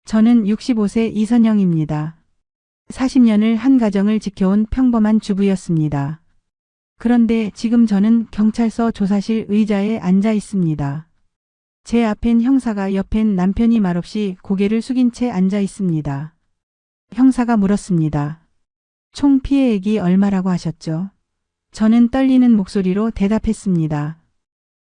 저는 65세 이선영입니다. 40년을 한 가정을 지켜온 평범한 주부였습니다. 그런데 지금 저는 경찰서 조사실 의자에 앉아 있습니다. 제 앞엔 형사가 옆엔 남편이 말없이 고개를 숙인 채 앉아 있습니다. 형사가 물었습니다. 총 피해액이 얼마라고 하셨죠? 저는 떨리는 목소리로 대답했습니다.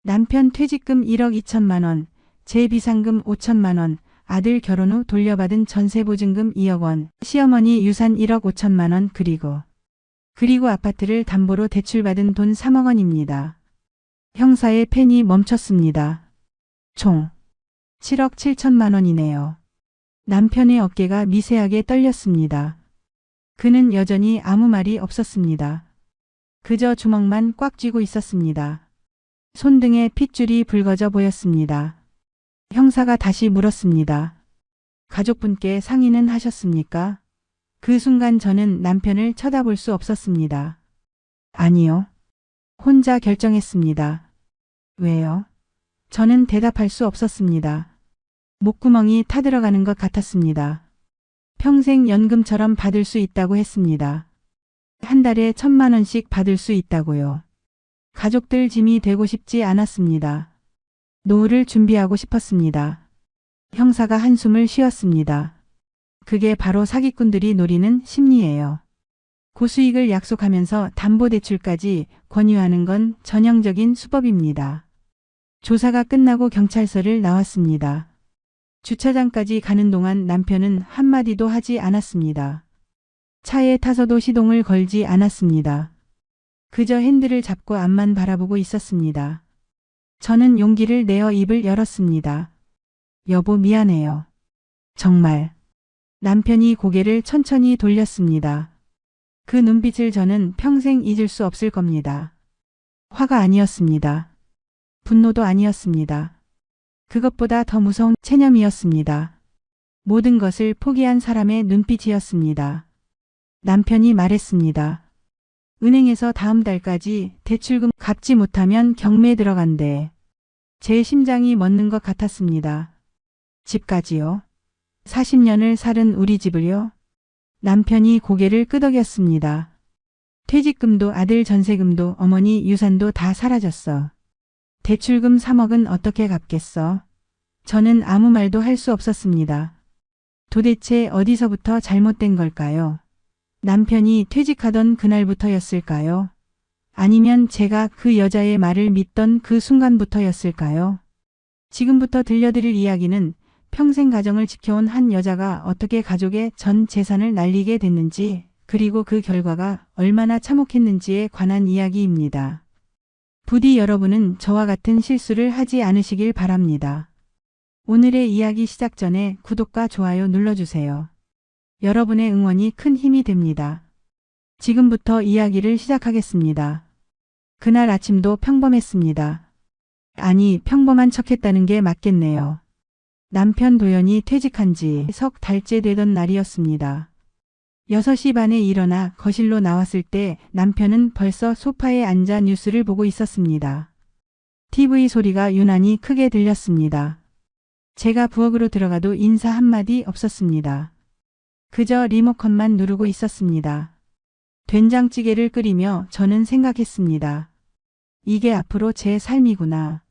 남편 퇴직금 1억 2천만 원, 제 비상금 5천만 원, 아들 결혼 후 돌려받은 전세보증금 2억 원, 시어머니 유산 1억 5천만 원 그리고 아파트를 담보로 대출받은 돈 3억 원입니다. 형사의 펜이 멈췄습니다. 총 7억 7천만 원이네요. 남편의 어깨가 미세하게 떨렸습니다. 그는 여전히 아무 말이 없었습니다. 그저 주먹만 꽉 쥐고 있었습니다. 손등에 핏줄이 붉어져 보였습니다. 형사가 다시 물었습니다. 가족분께 상의는 하셨습니까? 그 순간 저는 남편을 쳐다볼 수 없었습니다. 아니요. 혼자 결정했습니다. 왜요? 저는 대답할 수 없었습니다. 목구멍이 타들어가는 것 같았습니다. 평생 연금처럼 받을 수 있다고 했습니다. 한 달에 1,000만 원씩 받을 수 있다고요. 가족들 짐이 되고 싶지 않았습니다. 노후를 준비하고 싶었습니다. 형사가 한숨을 쉬었습니다. 그게 바로 사기꾼들이 노리는 심리예요. 고수익을 약속하면서 담보대출까지 권유하는 건 전형적인 수법입니다. 조사가 끝나고 경찰서를 나왔습니다. 주차장까지 가는 동안 남편은 한마디도 하지 않았습니다. 차에 타서도 시동을 걸지 않았습니다. 그저 핸들을 잡고 앞만 바라보고 있었습니다. 저는 용기를 내어 입을 열었습니다. 여보 미안해요. 정말. 남편이 고개를 천천히 돌렸습니다. 그 눈빛을 저는 평생 잊을 수 없을 겁니다. 화가 아니었습니다. 분노도 아니었습니다. 그것보다 더 무서운 체념이었습니다. 모든 것을 포기한 사람의 눈빛이었습니다. 남편이 말했습니다. 은행에서 다음 달까지 대출금 갚지 못하면 경매에 들어간대. 제 심장이 멎는 것 같았습니다. 집까지요? 40년을 살은 우리 집을요? 남편이 고개를 끄덕였습니다. 퇴직금도 아들 전세금도 어머니 유산도 다 사라졌어. 대출금 3억은 어떻게 갚겠어? 저는 아무 말도 할 수 없었습니다. 도대체 어디서부터 잘못된 걸까요? 남편이 퇴직하던 그날부터였을까요? 아니면 제가 그 여자의 말을 믿던 그 순간부터였을까요? 지금부터 들려드릴 이야기는 평생 가정을 지켜온 한 여자가 어떻게 가족의 전 재산을 날리게 됐는지, 그리고 그 결과가 얼마나 참혹했는지에 관한 이야기입니다. 부디 여러분은 저와 같은 실수를 하지 않으시길 바랍니다. 오늘의 이야기 시작 전에 구독과 좋아요 눌러주세요. 여러분의 응원이 큰 힘이 됩니다. 지금부터 이야기를 시작하겠습니다. 그날 아침도 평범했습니다. 아니, 평범한 척했다는 게 맞겠네요. 남편 도연이 퇴직한 지 석 달째 되던 날이었습니다. 6시 반에 일어나 거실로 나왔을 때 남편은 벌써 소파에 앉아 뉴스를 보고 있었습니다. TV 소리가 유난히 크게 들렸습니다. 제가 부엌으로 들어가도 인사 한마디 없었습니다. 그저 리모컨만 누르고 있었습니다. 된장찌개를 끓이며 저는 생각했습니다. 이게 앞으로 제 삶이구나.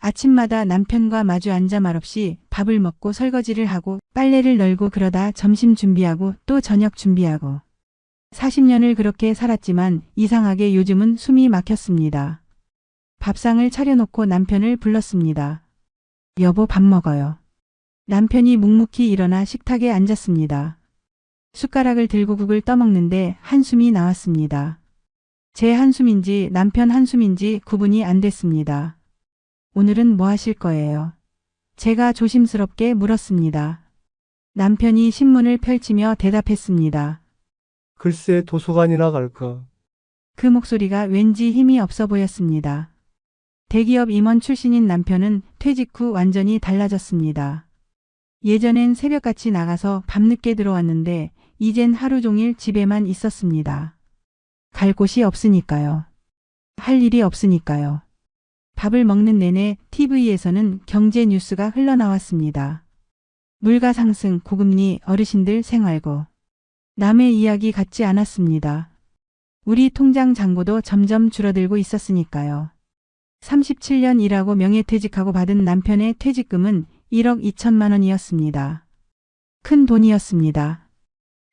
아침마다 남편과 마주 앉아 말없이 밥을 먹고 설거지를 하고 빨래를 널고 그러다 점심 준비하고 또 저녁 준비하고. 40년을 그렇게 살았지만 이상하게 요즘은 숨이 막혔습니다. 밥상을 차려놓고 남편을 불렀습니다. 여보 밥 먹어요. 남편이 묵묵히 일어나 식탁에 앉았습니다. 숟가락을 들고 국을 떠먹는데 한숨이 나왔습니다. 제 한숨인지 남편 한숨인지 구분이 안 됐습니다. 오늘은 뭐 하실 거예요? 제가 조심스럽게 물었습니다. 남편이 신문을 펼치며 대답했습니다. 글쎄 도서관이나 갈까? 그 목소리가 왠지 힘이 없어 보였습니다. 대기업 임원 출신인 남편은 퇴직 후 완전히 달라졌습니다. 예전엔 새벽같이 나가서 밤늦게 들어왔는데 이젠 하루 종일 집에만 있었습니다. 갈 곳이 없으니까요. 할 일이 없으니까요. 밥을 먹는 내내 TV에서는 경제 뉴스가 흘러나왔습니다. 물가 상승, 고금리, 어르신들 생활고. 남의 이야기 같지 않았습니다. 우리 통장 잔고도 점점 줄어들고 있었으니까요. 37년 일하고 명예퇴직하고 받은 남편의 퇴직금은 1억 2천만 원이었습니다. 큰 돈이었습니다.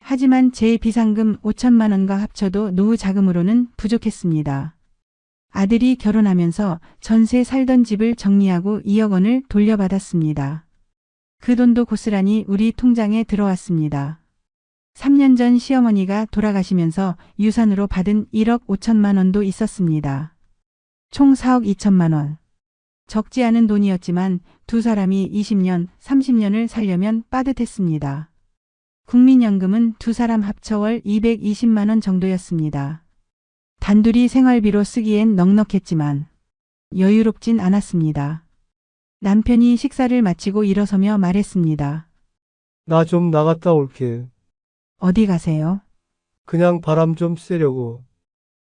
하지만 제 비상금 5천만 원과 합쳐도 노후 자금으로는 부족했습니다. 아들이 결혼하면서 전세 살던 집을 정리하고 2억 원을 돌려받았습니다. 그 돈도 고스란히 우리 통장에 들어왔습니다. 3년 전 시어머니가 돌아가시면서 유산으로 받은 1억 5천만 원도 있었습니다. 총 4억 2천만 원. 적지 않은 돈이었지만 두 사람이 20년, 30년을 살려면 빠듯했습니다. 국민연금은 두 사람 합쳐 월 220만 원 정도였습니다. 단둘이 생활비로 쓰기엔 넉넉했지만 여유롭진 않았습니다. 남편이 식사를 마치고 일어서며 말했습니다. 나 좀 나갔다 올게. 어디 가세요? 그냥 바람 좀 쐬려고.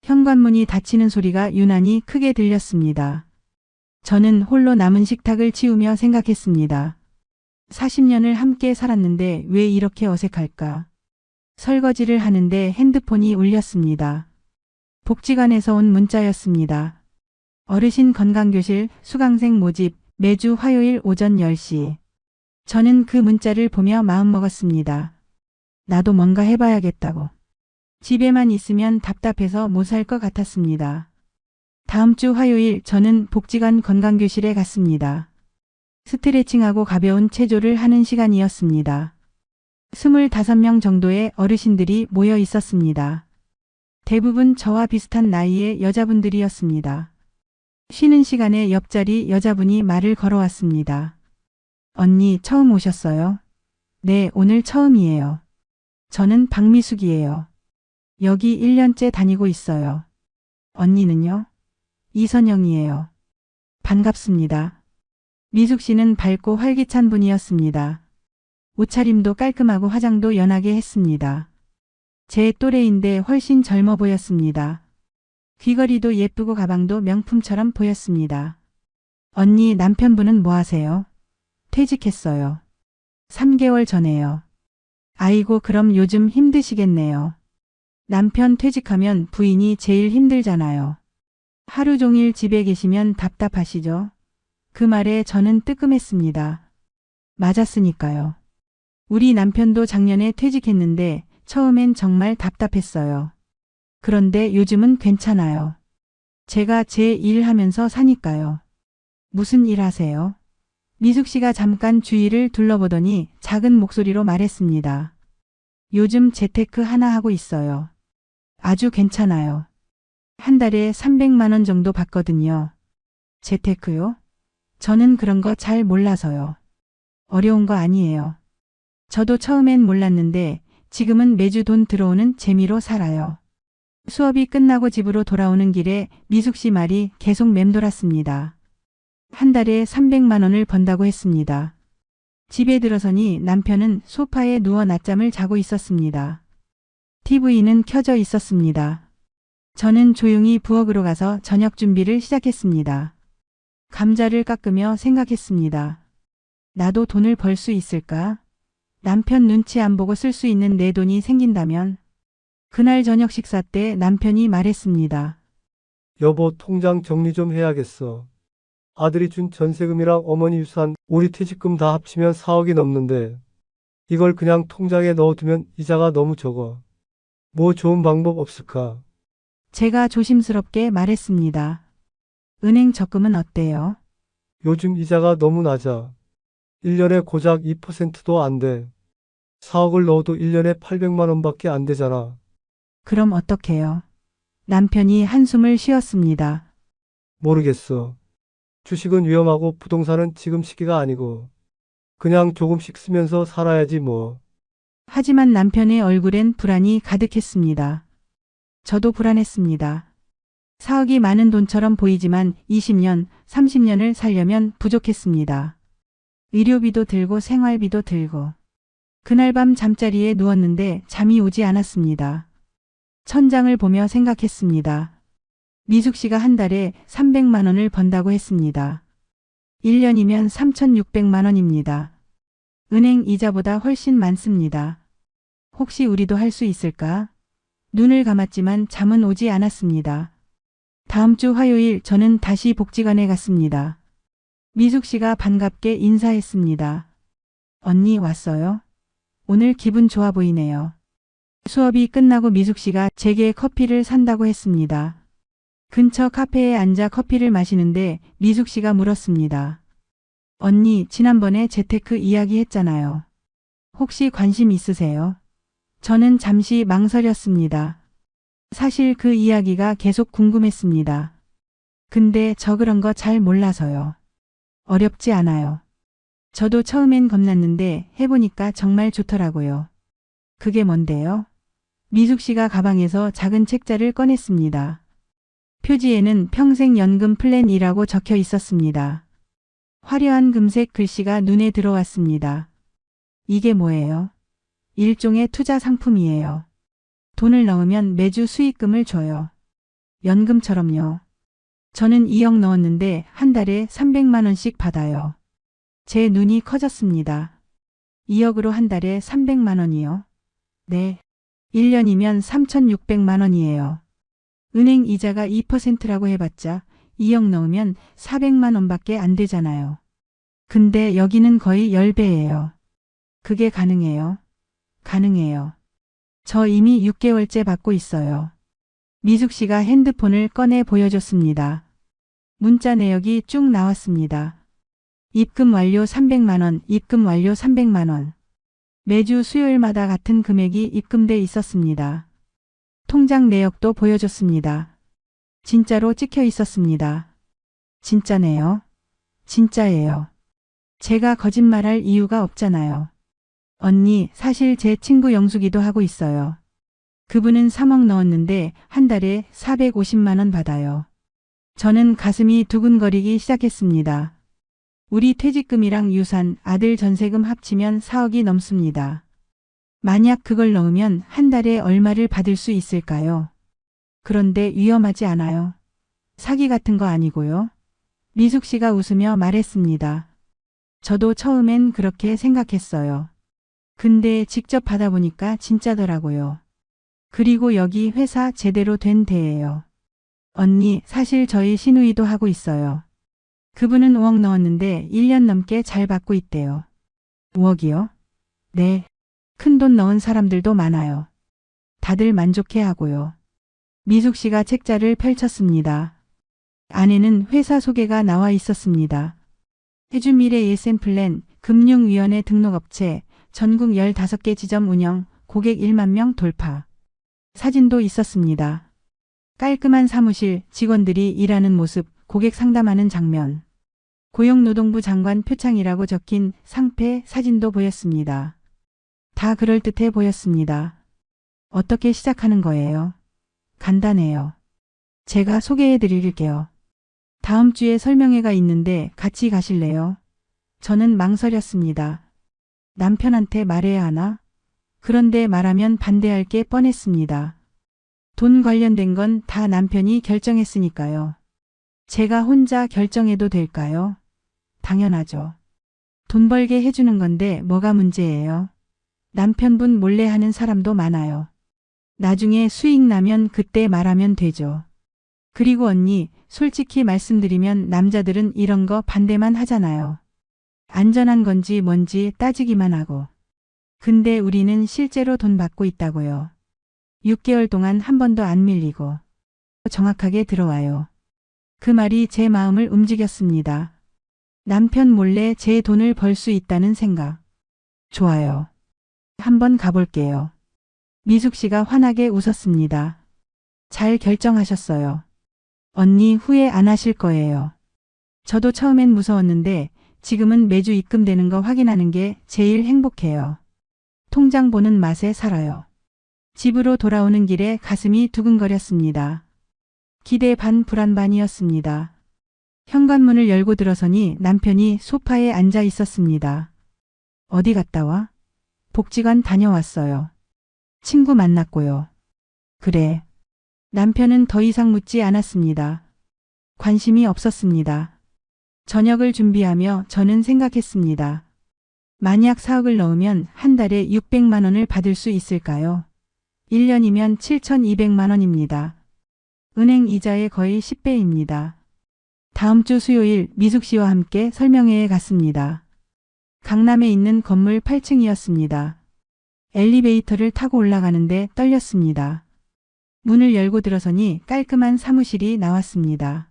현관문이 닫히는 소리가 유난히 크게 들렸습니다. 저는 홀로 남은 식탁을 치우며 생각했습니다. 40년을 함께 살았는데 왜 이렇게 어색할까? 설거지를 하는데 핸드폰이 울렸습니다. 복지관에서 온 문자였습니다. 어르신 건강교실 수강생 모집 매주 화요일 오전 10시. 저는 그 문자를 보며 마음먹었습니다. 나도 뭔가 해봐야겠다고. 집에만 있으면 답답해서 못 살 것 같았습니다. 다음 주 화요일 저는 복지관 건강교실에 갔습니다. 스트레칭하고 가벼운 체조를 하는 시간이었습니다. 25명 정도의 어르신들이 모여 있었습니다. 대부분 저와 비슷한 나이의 여자분들이었습니다. 쉬는 시간에 옆자리 여자분이 말을 걸어왔습니다. 언니 처음 오셨어요? 네, 오늘 처음이에요. 저는 박미숙이에요. 여기 1년째 다니고 있어요. 언니는요? 이선영이에요. 반갑습니다. 미숙 씨는 밝고 활기찬 분이었습니다. 옷차림도 깔끔하고 화장도 연하게 했습니다. 제 또래인데 훨씬 젊어 보였습니다. 귀걸이도 예쁘고 가방도 명품처럼 보였습니다. 언니 남편분은 뭐 하세요? 퇴직했어요. 3개월 전에요. 아이고 그럼 요즘 힘드시겠네요. 남편 퇴직하면 부인이 제일 힘들잖아요. 하루 종일 집에 계시면 답답하시죠? 그 말에 저는 뜨끔했습니다. 맞았으니까요. 우리 남편도 작년에 퇴직했는데 처음엔 정말 답답했어요. 그런데 요즘은 괜찮아요. 제가 제 일 하면서 사니까요. 무슨 일 하세요? 미숙 씨가 잠깐 주위를 둘러보더니 작은 목소리로 말했습니다. 요즘 재테크 하나 하고 있어요. 아주 괜찮아요. 한 달에 300만 원 정도 받거든요. 재테크요? 저는 그런 거 잘 몰라서요. 어려운 거 아니에요. 저도 처음엔 몰랐는데 지금은 매주 돈 들어오는 재미로 살아요. 수업이 끝나고 집으로 돌아오는 길에 미숙 씨 말이 계속 맴돌았습니다. 한 달에 300만 원을 번다고 했습니다. 집에 들어서니 남편은 소파에 누워 낮잠을 자고 있었습니다. TV는 켜져 있었습니다. 저는 조용히 부엌으로 가서 저녁 준비를 시작했습니다. 감자를 깎으며 생각했습니다. 나도 돈을 벌 수 있을까? 남편 눈치 안 보고 쓸 수 있는 내 돈이 생긴다면? 그날 저녁 식사 때 남편이 말했습니다. 여보, 통장 정리 좀 해야겠어. 아들이 준 전세금이랑 어머니 유산, 우리 퇴직금 다 합치면 4억이 넘는데 이걸 그냥 통장에 넣어두면 이자가 너무 적어. 뭐 좋은 방법 없을까? 제가 조심스럽게 말했습니다. 은행 적금은 어때요? 요즘 이자가 너무 낮아. 1년에 고작 2%도 안 돼. 4억을 넣어도 1년에 800만 원밖에 안 되잖아. 그럼 어떡해요? 남편이 한숨을 쉬었습니다. 모르겠어. 주식은 위험하고 부동산은 지금 시기가 아니고 그냥 조금씩 쓰면서 살아야지 뭐. 하지만 남편의 얼굴엔 불안이 가득했습니다. 저도 불안했습니다. 4억이 많은 돈처럼 보이지만 20년, 30년을 살려면 부족했습니다. 의료비도 들고 생활비도 들고. 그날 밤 잠자리에 누웠는데 잠이 오지 않았습니다. 천장을 보며 생각했습니다. 미숙 씨가 한 달에 300만 원을 번다고 했습니다. 1년이면 3,600만 원입니다. 은행 이자보다 훨씬 많습니다. 혹시 우리도 할 수 있을까? 눈을 감았지만 잠은 오지 않았습니다. 다음 주 화요일 저는 다시 복지관에 갔습니다. 미숙 씨가 반갑게 인사했습니다. 언니 왔어요? 오늘 기분 좋아 보이네요. 수업이 끝나고 미숙 씨가 제게 커피를 산다고 했습니다. 근처 카페에 앉아 커피를 마시는데 미숙 씨가 물었습니다. 언니, 지난번에 재테크 이야기 했잖아요. 혹시 관심 있으세요? 저는 잠시 망설였습니다. 사실 그 이야기가 계속 궁금했습니다. 근데 저 그런 거 잘 몰라서요. 어렵지 않아요. 저도 처음엔 겁났는데 해보니까 정말 좋더라고요. 그게 뭔데요? 미숙 씨가 가방에서 작은 책자를 꺼냈습니다. 표지에는 평생연금 플랜이라고 적혀 있었습니다. 화려한 금색 글씨가 눈에 들어왔습니다. 이게 뭐예요? 일종의 투자 상품이에요. 돈을 넣으면 매주 수익금을 줘요. 연금처럼요. 저는 2억 넣었는데 한 달에 300만 원씩 받아요. 제 눈이 커졌습니다. 2억으로 한 달에 300만 원이요? 네. 1년이면 3,600만 원이에요. 은행 이자가 2%라고 해봤자 2억 넣으면 400만 원밖에 안 되잖아요. 근데 여기는 거의 10배예요. 그게 가능해요? 가능해요. 저 이미 6개월째 받고 있어요. 미숙 씨가 핸드폰을 꺼내 보여줬습니다. 문자 내역이 쭉 나왔습니다. 입금 완료 300만 원, 입금 완료 300만 원. 매주 수요일마다 같은 금액이 입금돼 있었습니다. 통장 내역도 보여줬습니다. 진짜로 찍혀 있었습니다. 진짜네요. 진짜예요. 제가 거짓말할 이유가 없잖아요. 언니, 사실 제 친구 영숙이도 하고 있어요. 그분은 3억 넣었는데 한 달에 450만 원 받아요. 저는 가슴이 두근거리기 시작했습니다. 우리 퇴직금이랑 유산, 아들 전세금 합치면 4억이 넘습니다. 만약 그걸 넣으면 한 달에 얼마를 받을 수 있을까요? 그런데 위험하지 않아요. 사기 같은 거 아니고요. 미숙 씨가 웃으며 말했습니다. 저도 처음엔 그렇게 생각했어요. 근데 직접 받아보니까 진짜더라고요. 그리고 여기 회사 제대로 된 데예요. 언니, 사실 저희 시누이도 하고 있어요. 그분은 5억 넣었는데 1년 넘게 잘 받고 있대요. 5억이요? 네. 큰돈 넣은 사람들도 많아요. 다들 만족해 하고요. 미숙 씨가 책자를 펼쳤습니다. 안에는 회사 소개가 나와 있었습니다. 해주미래 예센플랜, 금융위원회 등록업체, 전국 15개 지점 운영, 고객 1만 명 돌파. 사진도 있었습니다. 깔끔한 사무실, 직원들이 일하는 모습, 고객 상담하는 장면. 고용노동부 장관 표창이라고 적힌 상패 사진도 보였습니다. 다 그럴듯해 보였습니다. 어떻게 시작하는 거예요? 간단해요. 제가 소개해 드릴게요. 다음 주에 설명회가 있는데 같이 가실래요? 저는 망설였습니다. 남편한테 말해야 하나? 그런데 말하면 반대할 게 뻔했습니다. 돈 관련된 건 다 남편이 결정했으니까요. 제가 혼자 결정해도 될까요? 당연하죠. 돈 벌게 해주는 건데 뭐가 문제예요? 남편분 몰래 하는 사람도 많아요. 나중에 수익 나면 그때 말하면 되죠. 그리고 언니, 솔직히 말씀드리면 남자들은 이런 거 반대만 하잖아요. 안전한 건지 뭔지 따지기만 하고. 근데 우리는 실제로 돈 받고 있다고요. 6개월 동안 한 번도 안 밀리고. 정확하게 들어와요. 그 말이 제 마음을 움직였습니다. 남편 몰래 제 돈을 벌 수 있다는 생각. 좋아요. 한번 가볼게요. 미숙 씨가 환하게 웃었습니다. 잘 결정하셨어요. 언니 후회 안 하실 거예요. 저도 처음엔 무서웠는데 지금은 매주 입금되는 거 확인하는 게 제일 행복해요. 통장 보는 맛에 살아요. 집으로 돌아오는 길에 가슴이 두근거렸습니다. 기대 반 불안 반이었습니다. 현관문을 열고 들어서니 남편이 소파에 앉아 있었습니다. 어디 갔다 와? 복지관 다녀왔어요. 친구 만났고요. 그래. 남편은 더 이상 묻지 않았습니다. 관심이 없었습니다. 저녁을 준비하며 저는 생각했습니다. 만약 4억을 넣으면 한 달에 600만 원을 받을 수 있을까요? 1년이면 7,200만 원입니다. 은행 이자의 거의 10배입니다. 다음 주 수요일 미숙 씨와 함께 설명회에 갔습니다. 강남에 있는 건물 8층이었습니다. 엘리베이터를 타고 올라가는데 떨렸습니다. 문을 열고 들어서니 깔끔한 사무실이 나왔습니다.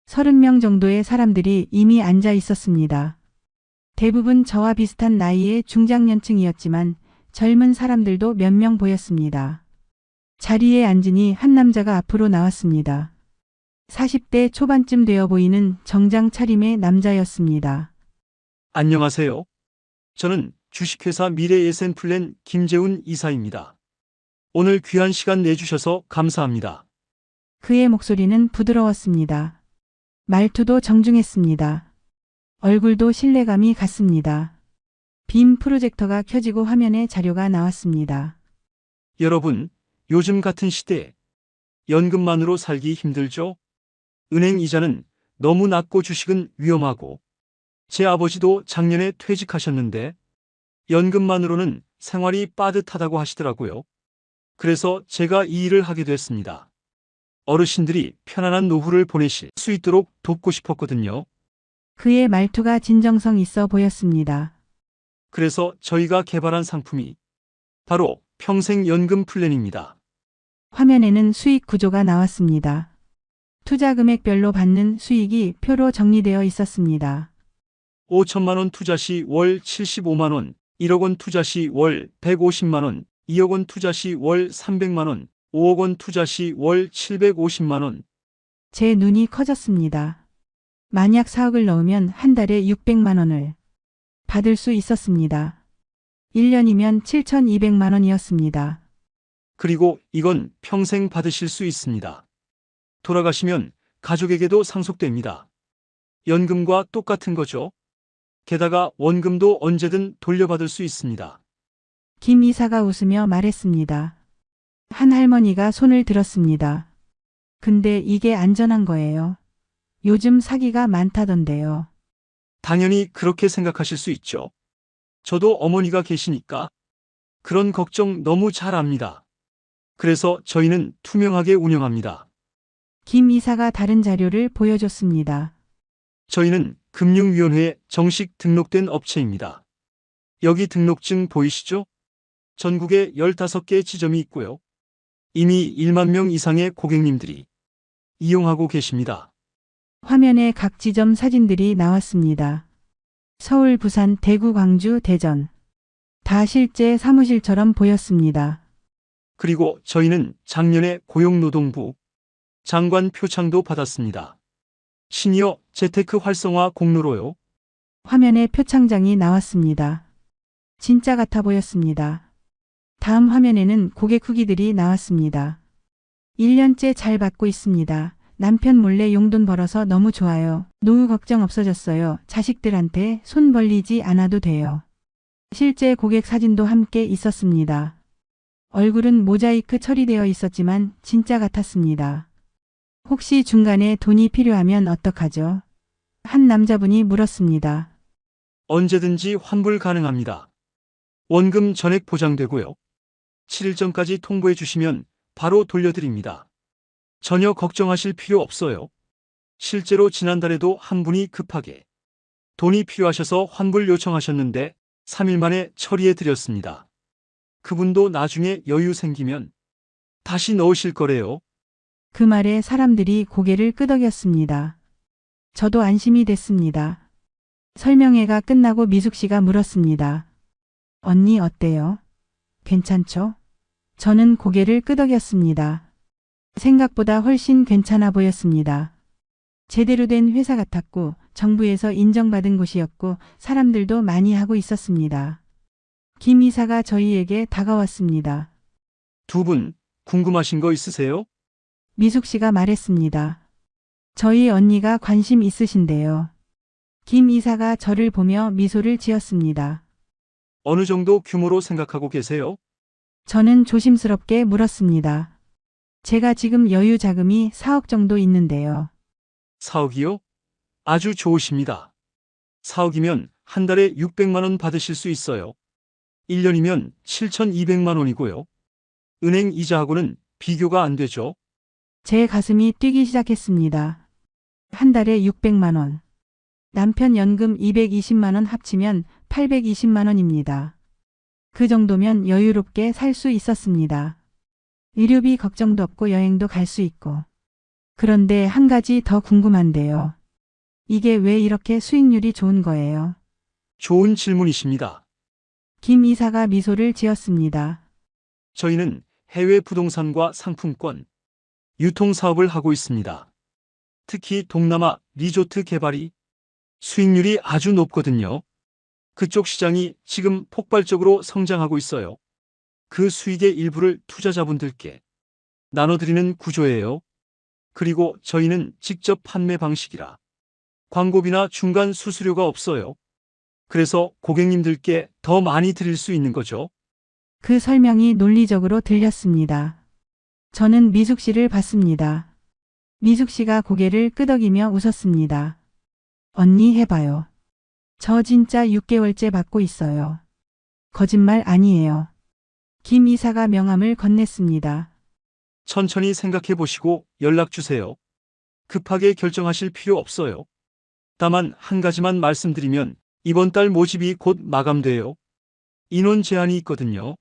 30명 정도의 사람들이 이미 앉아 있었습니다. 대부분 저와 비슷한 나이의 중장년층이었지만 젊은 사람들도 몇 명 보였습니다. 자리에 앉으니 한 남자가 앞으로 나왔습니다. 40대 초반쯤 되어 보이는 정장 차림의 남자였습니다. 안녕하세요. 저는 주식회사 미래예센플랜 김재훈 이사입니다. 오늘 귀한 시간 내주셔서 감사합니다. 그의 목소리는 부드러웠습니다. 말투도 정중했습니다. 얼굴도 신뢰감이 갔습니다. 빔 프로젝터가 켜지고 화면에 자료가 나왔습니다. 여러분, 요즘 같은 시대에 연금만으로 살기 힘들죠? 은행 이자는 너무 낮고 주식은 위험하고 제 아버지도 작년에 퇴직하셨는데 연금만으로는 생활이 빠듯하다고 하시더라고요. 그래서 제가 이 일을 하게 됐습니다. 어르신들이 편안한 노후를 보내실 수 있도록 돕고 싶었거든요. 그의 말투가 진정성 있어 보였습니다. 그래서 저희가 개발한 상품이 바로 평생연금 플랜입니다. 화면에는 수익 구조가 나왔습니다. 투자 금액별로 받는 수익이 표로 정리되어 있었습니다. 5천만 원 투자 시 월 75만 원, 1억 원 투자 시 월 150만 원, 2억 원 투자 시 월 300만 원, 5억 원 투자 시 월 750만 원. 제 눈이 커졌습니다. 만약 4억을 넣으면 한 달에 600만 원을 받을 수 있었습니다. 1년이면 7,200만 원이었습니다. 그리고 이건 평생 받으실 수 있습니다. 돌아가시면 가족에게도 상속됩니다. 연금과 똑같은 거죠. 게다가 원금도 언제든 돌려받을 수 있습니다. 김 이사가 웃으며 말했습니다. 한 할머니가 손을 들었습니다. 근데 이게 안전한 거예요. 요즘 사기가 많다던데요. 당연히 그렇게 생각하실 수 있죠. 저도 어머니가 계시니까 그런 걱정 너무 잘 압니다. 그래서 저희는 투명하게 운영합니다. 김 이사가 다른 자료를 보여줬습니다. 저희는 금융위원회에 정식 등록된 업체입니다. 여기 등록증 보이시죠? 전국에 15개 지점이 있고요. 이미 1만 명 이상의 고객님들이 이용하고 계십니다. 화면에 각 지점 사진들이 나왔습니다. 서울, 부산, 대구, 광주, 대전. 다 실제 사무실처럼 보였습니다. 그리고 저희는 작년에 고용노동부 장관 표창도 받았습니다. 시니어 재테크 활성화 공로로요. 화면에 표창장이 나왔습니다. 진짜 같아 보였습니다. 다음 화면에는 고객 후기들이 나왔습니다. 1년째 잘 받고 있습니다. 남편 몰래 용돈 벌어서 너무 좋아요. 노후 걱정 없어졌어요. 자식들한테 손 벌리지 않아도 돼요. 실제 고객 사진도 함께 있었습니다. 얼굴은 모자이크 처리되어 있었지만 진짜 같았습니다. 혹시 중간에 돈이 필요하면 어떡하죠? 한 남자분이 물었습니다. 언제든지 환불 가능합니다. 원금 전액 보장되고요. 7일 전까지 통보해 주시면 바로 돌려드립니다. 전혀 걱정하실 필요 없어요. 실제로 지난달에도 한 분이 급하게 돈이 필요하셔서 환불 요청하셨는데 3일 만에 처리해 드렸습니다. 그분도 나중에 여유 생기면 다시 넣으실 거래요. 그 말에 사람들이 고개를 끄덕였습니다. 저도 안심이 됐습니다. 설명회가 끝나고 미숙 씨가 물었습니다. 언니 어때요? 괜찮죠? 저는 고개를 끄덕였습니다. 생각보다 훨씬 괜찮아 보였습니다. 제대로 된 회사 같았고 정부에서 인정받은 곳이었고 사람들도 많이 하고 있었습니다. 김 이사가 저희에게 다가왔습니다. 두 분 궁금하신 거 있으세요? 미숙 씨가 말했습니다. 저희 언니가 관심 있으신데요. 김 이사가 저를 보며 미소를 지었습니다. 어느 정도 규모로 생각하고 계세요? 저는 조심스럽게 물었습니다. 제가 지금 여유 자금이 4억 정도 있는데요. 4억이요? 아주 좋으십니다. 4억이면 한 달에 600만 원 받으실 수 있어요. 1년이면 7,200만 원이고요. 은행 이자하고는 비교가 안 되죠. 제 가슴이 뛰기 시작했습니다. 한 달에 600만 원. 남편 연금 220만 원 합치면 820만 원입니다. 그 정도면 여유롭게 살 수 있었습니다. 의료비 걱정도 없고 여행도 갈 수 있고. 그런데 한 가지 더 궁금한데요. 이게 왜 이렇게 수익률이 좋은 거예요? 좋은 질문이십니다. 김 이사가 미소를 지었습니다. 저희는 해외 부동산과 상품권, 유통 사업을 하고 있습니다. 특히 동남아 리조트 개발이 수익률이 아주 높거든요. 그쪽 시장이 지금 폭발적으로 성장하고 있어요. 그 수익의 일부를 투자자분들께 나눠드리는 구조예요. 그리고 저희는 직접 판매 방식이라 광고비나 중간 수수료가 없어요. 그래서 고객님들께 더 많이 드릴 수 있는 거죠. 그 설명이 논리적으로 들렸습니다. 저는 미숙 씨를 봤습니다. 미숙 씨가 고개를 끄덕이며 웃었습니다. 언니 해봐요. 저 진짜 6개월째 받고 있어요. 거짓말 아니에요. 김 이사가 명함을 건넸습니다. 천천히 생각해 보시고 연락 주세요. 급하게 결정하실 필요 없어요. 다만 한 가지만 말씀드리면 이번 달 모집이 곧 마감돼요. 인원 제한이 있거든요.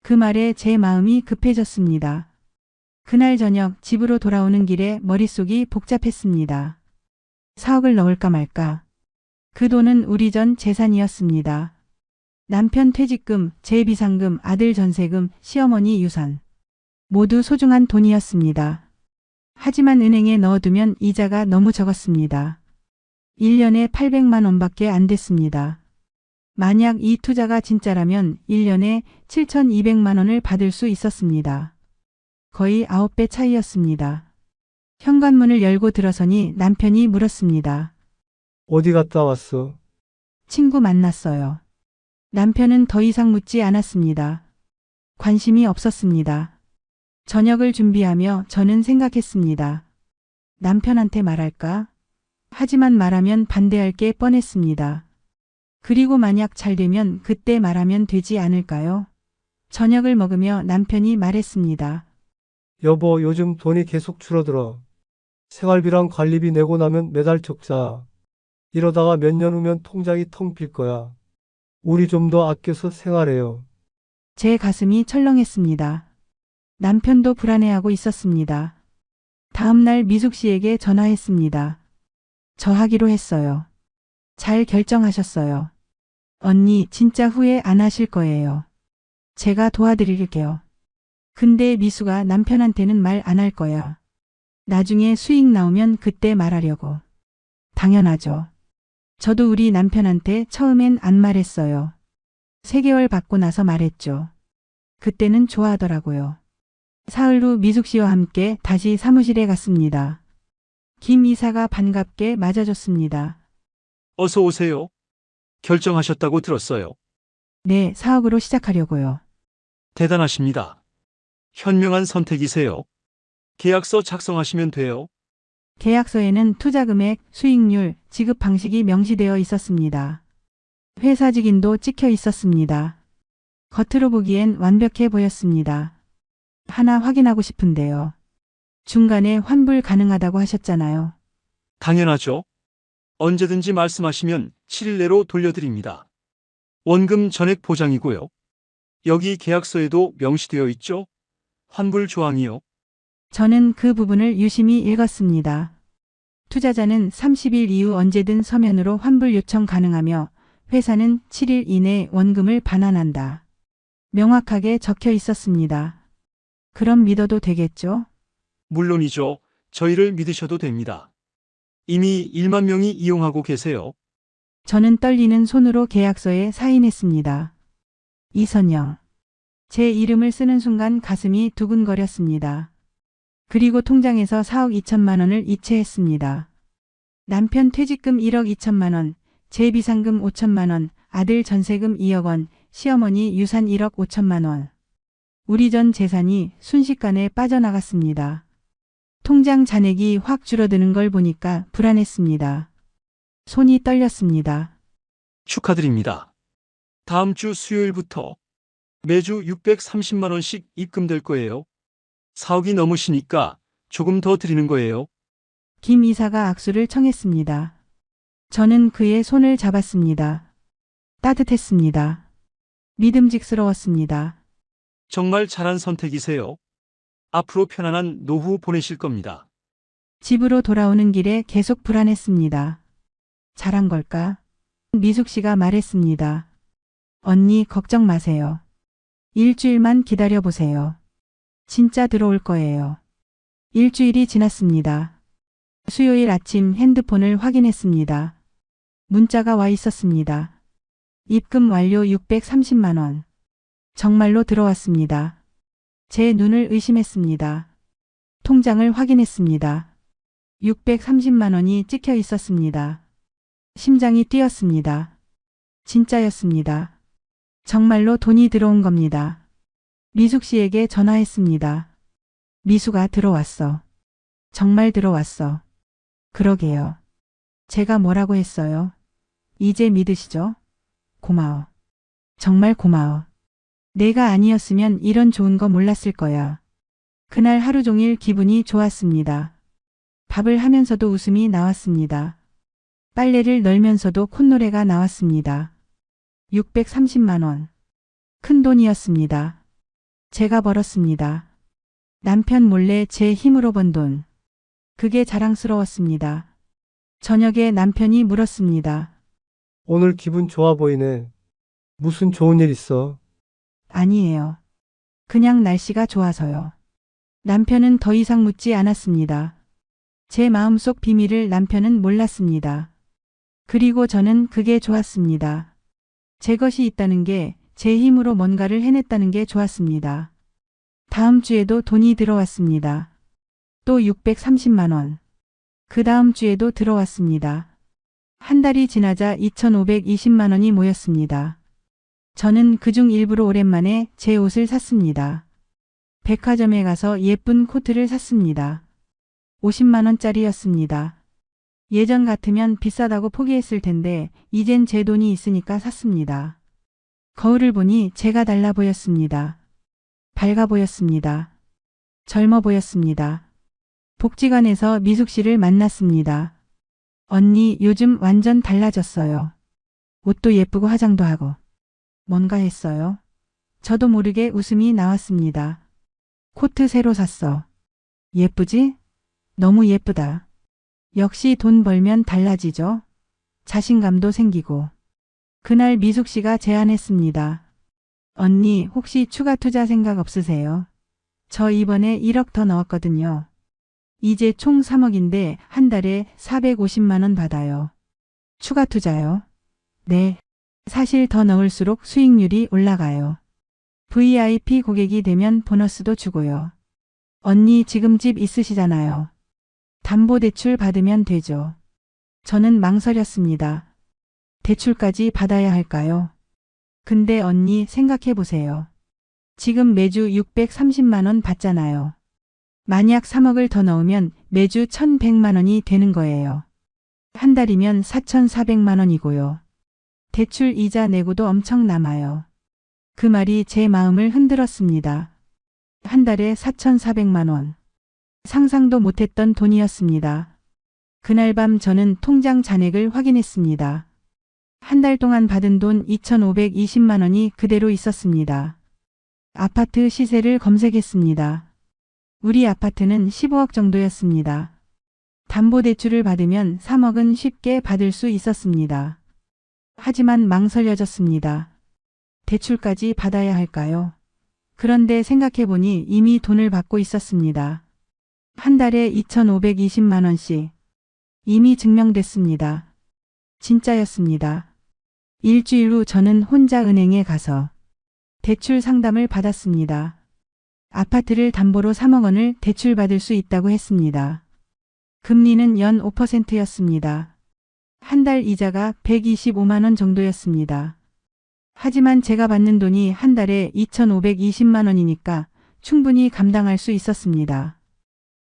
그 말에 제 마음이 급해졌습니다. 그날 저녁 집으로 돌아오는 길에 머릿속이 복잡했습니다. 4억을 넣을까 말까. 그 돈은 우리 전 재산이었습니다. 남편 퇴직금, 제 비상금, 아들 전세금, 시어머니 유산. 모두 소중한 돈이었습니다. 하지만 은행에 넣어두면 이자가 너무 적었습니다. 1년에 800만 원밖에 안 됐습니다. 만약 이 투자가 진짜라면 1년에 7,200만 원을 받을 수 있었습니다. 거의 9배 차이였습니다. 현관문을 열고 들어서니 남편이 물었습니다. 어디 갔다 왔어? 친구 만났어요. 남편은 더 이상 묻지 않았습니다. 관심이 없었습니다. 저녁을 준비하며 저는 생각했습니다. 남편한테 말할까? 하지만 말하면 반대할 게 뻔했습니다. 그리고 만약 잘 되면 그때 말하면 되지 않을까요? 저녁을 먹으며 남편이 말했습니다. 여보, 요즘 돈이 계속 줄어들어. 생활비랑 관리비 내고 나면 매달 적자. 이러다가 몇 년 후면 통장이 텅 빌 거야. 우리 좀 더 아껴서 생활해요. 제 가슴이 철렁했습니다. 남편도 불안해하고 있었습니다. 다음 날 미숙 씨에게 전화했습니다. 저 하기로 했어요. 잘 결정하셨어요. 언니 진짜 후회 안 하실 거예요. 제가 도와드릴게요. 근데 미숙아 남편한테는 말 안 할 거야. 나중에 수익 나오면 그때 말하려고. 당연하죠. 저도 우리 남편한테 처음엔 안 말했어요. 3개월 받고 나서 말했죠. 그때는 좋아하더라고요. 사흘 후 미숙 씨와 함께 다시 사무실에 갔습니다. 김 이사가 반갑게 맞아줬습니다. 어서 오세요. 결정하셨다고 들었어요. 네, 사업으로 시작하려고요. 대단하십니다. 현명한 선택이세요. 계약서 작성하시면 돼요. 계약서에는 투자 금액, 수익률, 지급 방식이 명시되어 있었습니다. 회사 직인도 찍혀 있었습니다. 겉으로 보기엔 완벽해 보였습니다. 하나 확인하고 싶은데요. 중간에 환불 가능하다고 하셨잖아요. 당연하죠. 언제든지 말씀하시면 7일 내로 돌려드립니다. 원금 전액 보장이고요. 여기 계약서에도 명시되어 있죠? 환불 조항이요. 저는 그 부분을 유심히 읽었습니다. 투자자는 30일 이후 언제든 서면으로 환불 요청 가능하며 회사는 7일 이내 원금을 반환한다. 명확하게 적혀 있었습니다. 그럼 믿어도 되겠죠? 물론이죠. 저희를 믿으셔도 됩니다. 이미 1만 명이 이용하고 계세요. 저는 떨리는 손으로 계약서에 사인했습니다. 이선영. 제 이름을 쓰는 순간 가슴이 두근거렸습니다. 그리고 통장에서 4억 2천만 원을 이체했습니다. 남편 퇴직금 1억 2천만 원, 제 비상금 5천만 원, 아들 전세금 2억 원, 시어머니 유산 1억 5천만 원. 우리 전 재산이 순식간에 빠져나갔습니다. 통장 잔액이 확 줄어드는 걸 보니까 불안했습니다. 손이 떨렸습니다. 축하드립니다. 다음 주 수요일부터 매주 630만 원씩 입금될 거예요. 4억이 넘으시니까 조금 더 드리는 거예요. 김 이사가 악수를 청했습니다. 저는 그의 손을 잡았습니다. 따뜻했습니다. 믿음직스러웠습니다. 정말 잘한 선택이세요. 앞으로 편안한 노후 보내실 겁니다. 집으로 돌아오는 길에 계속 불안했습니다. 잘한 걸까? 미숙 씨가 말했습니다. 언니 걱정 마세요. 일주일만 기다려보세요. 진짜 들어올 거예요. 일주일이 지났습니다. 수요일 아침 핸드폰을 확인했습니다. 문자가 와 있었습니다. 입금 완료 630만 원. 정말로 들어왔습니다. 제 눈을 의심했습니다. 통장을 확인했습니다. 630만 원이 찍혀 있었습니다. 심장이 뛰었습니다. 진짜였습니다. 정말로 돈이 들어온 겁니다. 미숙 씨에게 전화했습니다. 미숙아 들어왔어. 정말 들어왔어. 그러게요. 제가 뭐라고 했어요? 이제 믿으시죠? 고마워. 정말 고마워. 내가 아니었으면 이런 좋은 거 몰랐을 거야. 그날 하루 종일 기분이 좋았습니다. 밥을 하면서도 웃음이 나왔습니다. 빨래를 널면서도 콧노래가 나왔습니다. 630만 원. 큰 돈이었습니다. 제가 벌었습니다. 남편 몰래 제 힘으로 번 돈. 그게 자랑스러웠습니다. 저녁에 남편이 물었습니다. 오늘 기분 좋아 보이네. 무슨 좋은 일 있어? 아니에요. 그냥 날씨가 좋아서요. 남편은 더 이상 묻지 않았습니다. 제 마음속 비밀을 남편은 몰랐습니다. 그리고 저는 그게 좋았습니다. 제 것이 있다는 게, 제 힘으로 뭔가를 해냈다는 게 좋았습니다. 다음 주에도 돈이 들어왔습니다. 또 630만 원. 그 다음 주에도 들어왔습니다. 한 달이 지나자 2,520만 원이 모였습니다. 저는 그중 일부로 오랜만에 제 옷을 샀습니다. 백화점에 가서 예쁜 코트를 샀습니다. 50만 원짜리였습니다. 예전 같으면 비싸다고 포기했을 텐데 이젠 제 돈이 있으니까 샀습니다. 거울을 보니 제가 달라 보였습니다. 밝아 보였습니다. 젊어 보였습니다. 복지관에서 미숙 씨를 만났습니다. 언니 요즘 완전 달라졌어요. 옷도 예쁘고 화장도 하고. 뭔가 했어요? 저도 모르게 웃음이 나왔습니다. 코트 새로 샀어. 예쁘지? 너무 예쁘다. 역시 돈 벌면 달라지죠? 자신감도 생기고. 그날 미숙 씨가 제안했습니다. 언니 혹시 추가 투자 생각 없으세요? 저 이번에 1억 더 넣었거든요. 이제 총 3억인데 한 달에 450만 원 받아요. 추가 투자요? 네. 사실 더 넣을수록 수익률이 올라가요. VIP 고객이 되면 보너스도 주고요. 언니 지금 집 있으시잖아요. 담보대출 받으면 되죠. 저는 망설였습니다. 대출까지 받아야 할까요? 근데 언니 생각해보세요. 지금 매주 630만 원 받잖아요. 만약 3억을 더 넣으면 매주 1,100만 원이 되는 거예요. 한 달이면 4,400만 원이고요. 대출 이자 내고도 엄청 남아요. 그 말이 제 마음을 흔들었습니다. 한 달에 4,400만 원. 상상도 못했던 돈이었습니다. 그날 밤 저는 통장 잔액을 확인했습니다. 한 달 동안 받은 돈 2,520만 원이 그대로 있었습니다. 아파트 시세를 검색했습니다. 우리 아파트는 15억 정도였습니다. 담보대출을 받으면 3억은 쉽게 받을 수 있었습니다. 하지만 망설여졌습니다. 대출까지 받아야 할까요? 그런데 생각해보니 이미 돈을 받고 있었습니다. 한 달에 2,520만 원씩. 이미 증명됐습니다. 진짜였습니다. 일주일 후 저는 혼자 은행에 가서 대출 상담을 받았습니다. 아파트를 담보로 3억 원을 대출받을 수 있다고 했습니다. 금리는 연 5%였습니다. 한 달 이자가 125만 원 정도였습니다. 하지만 제가 받는 돈이 한 달에 2,520만 원이니까 충분히 감당할 수 있었습니다.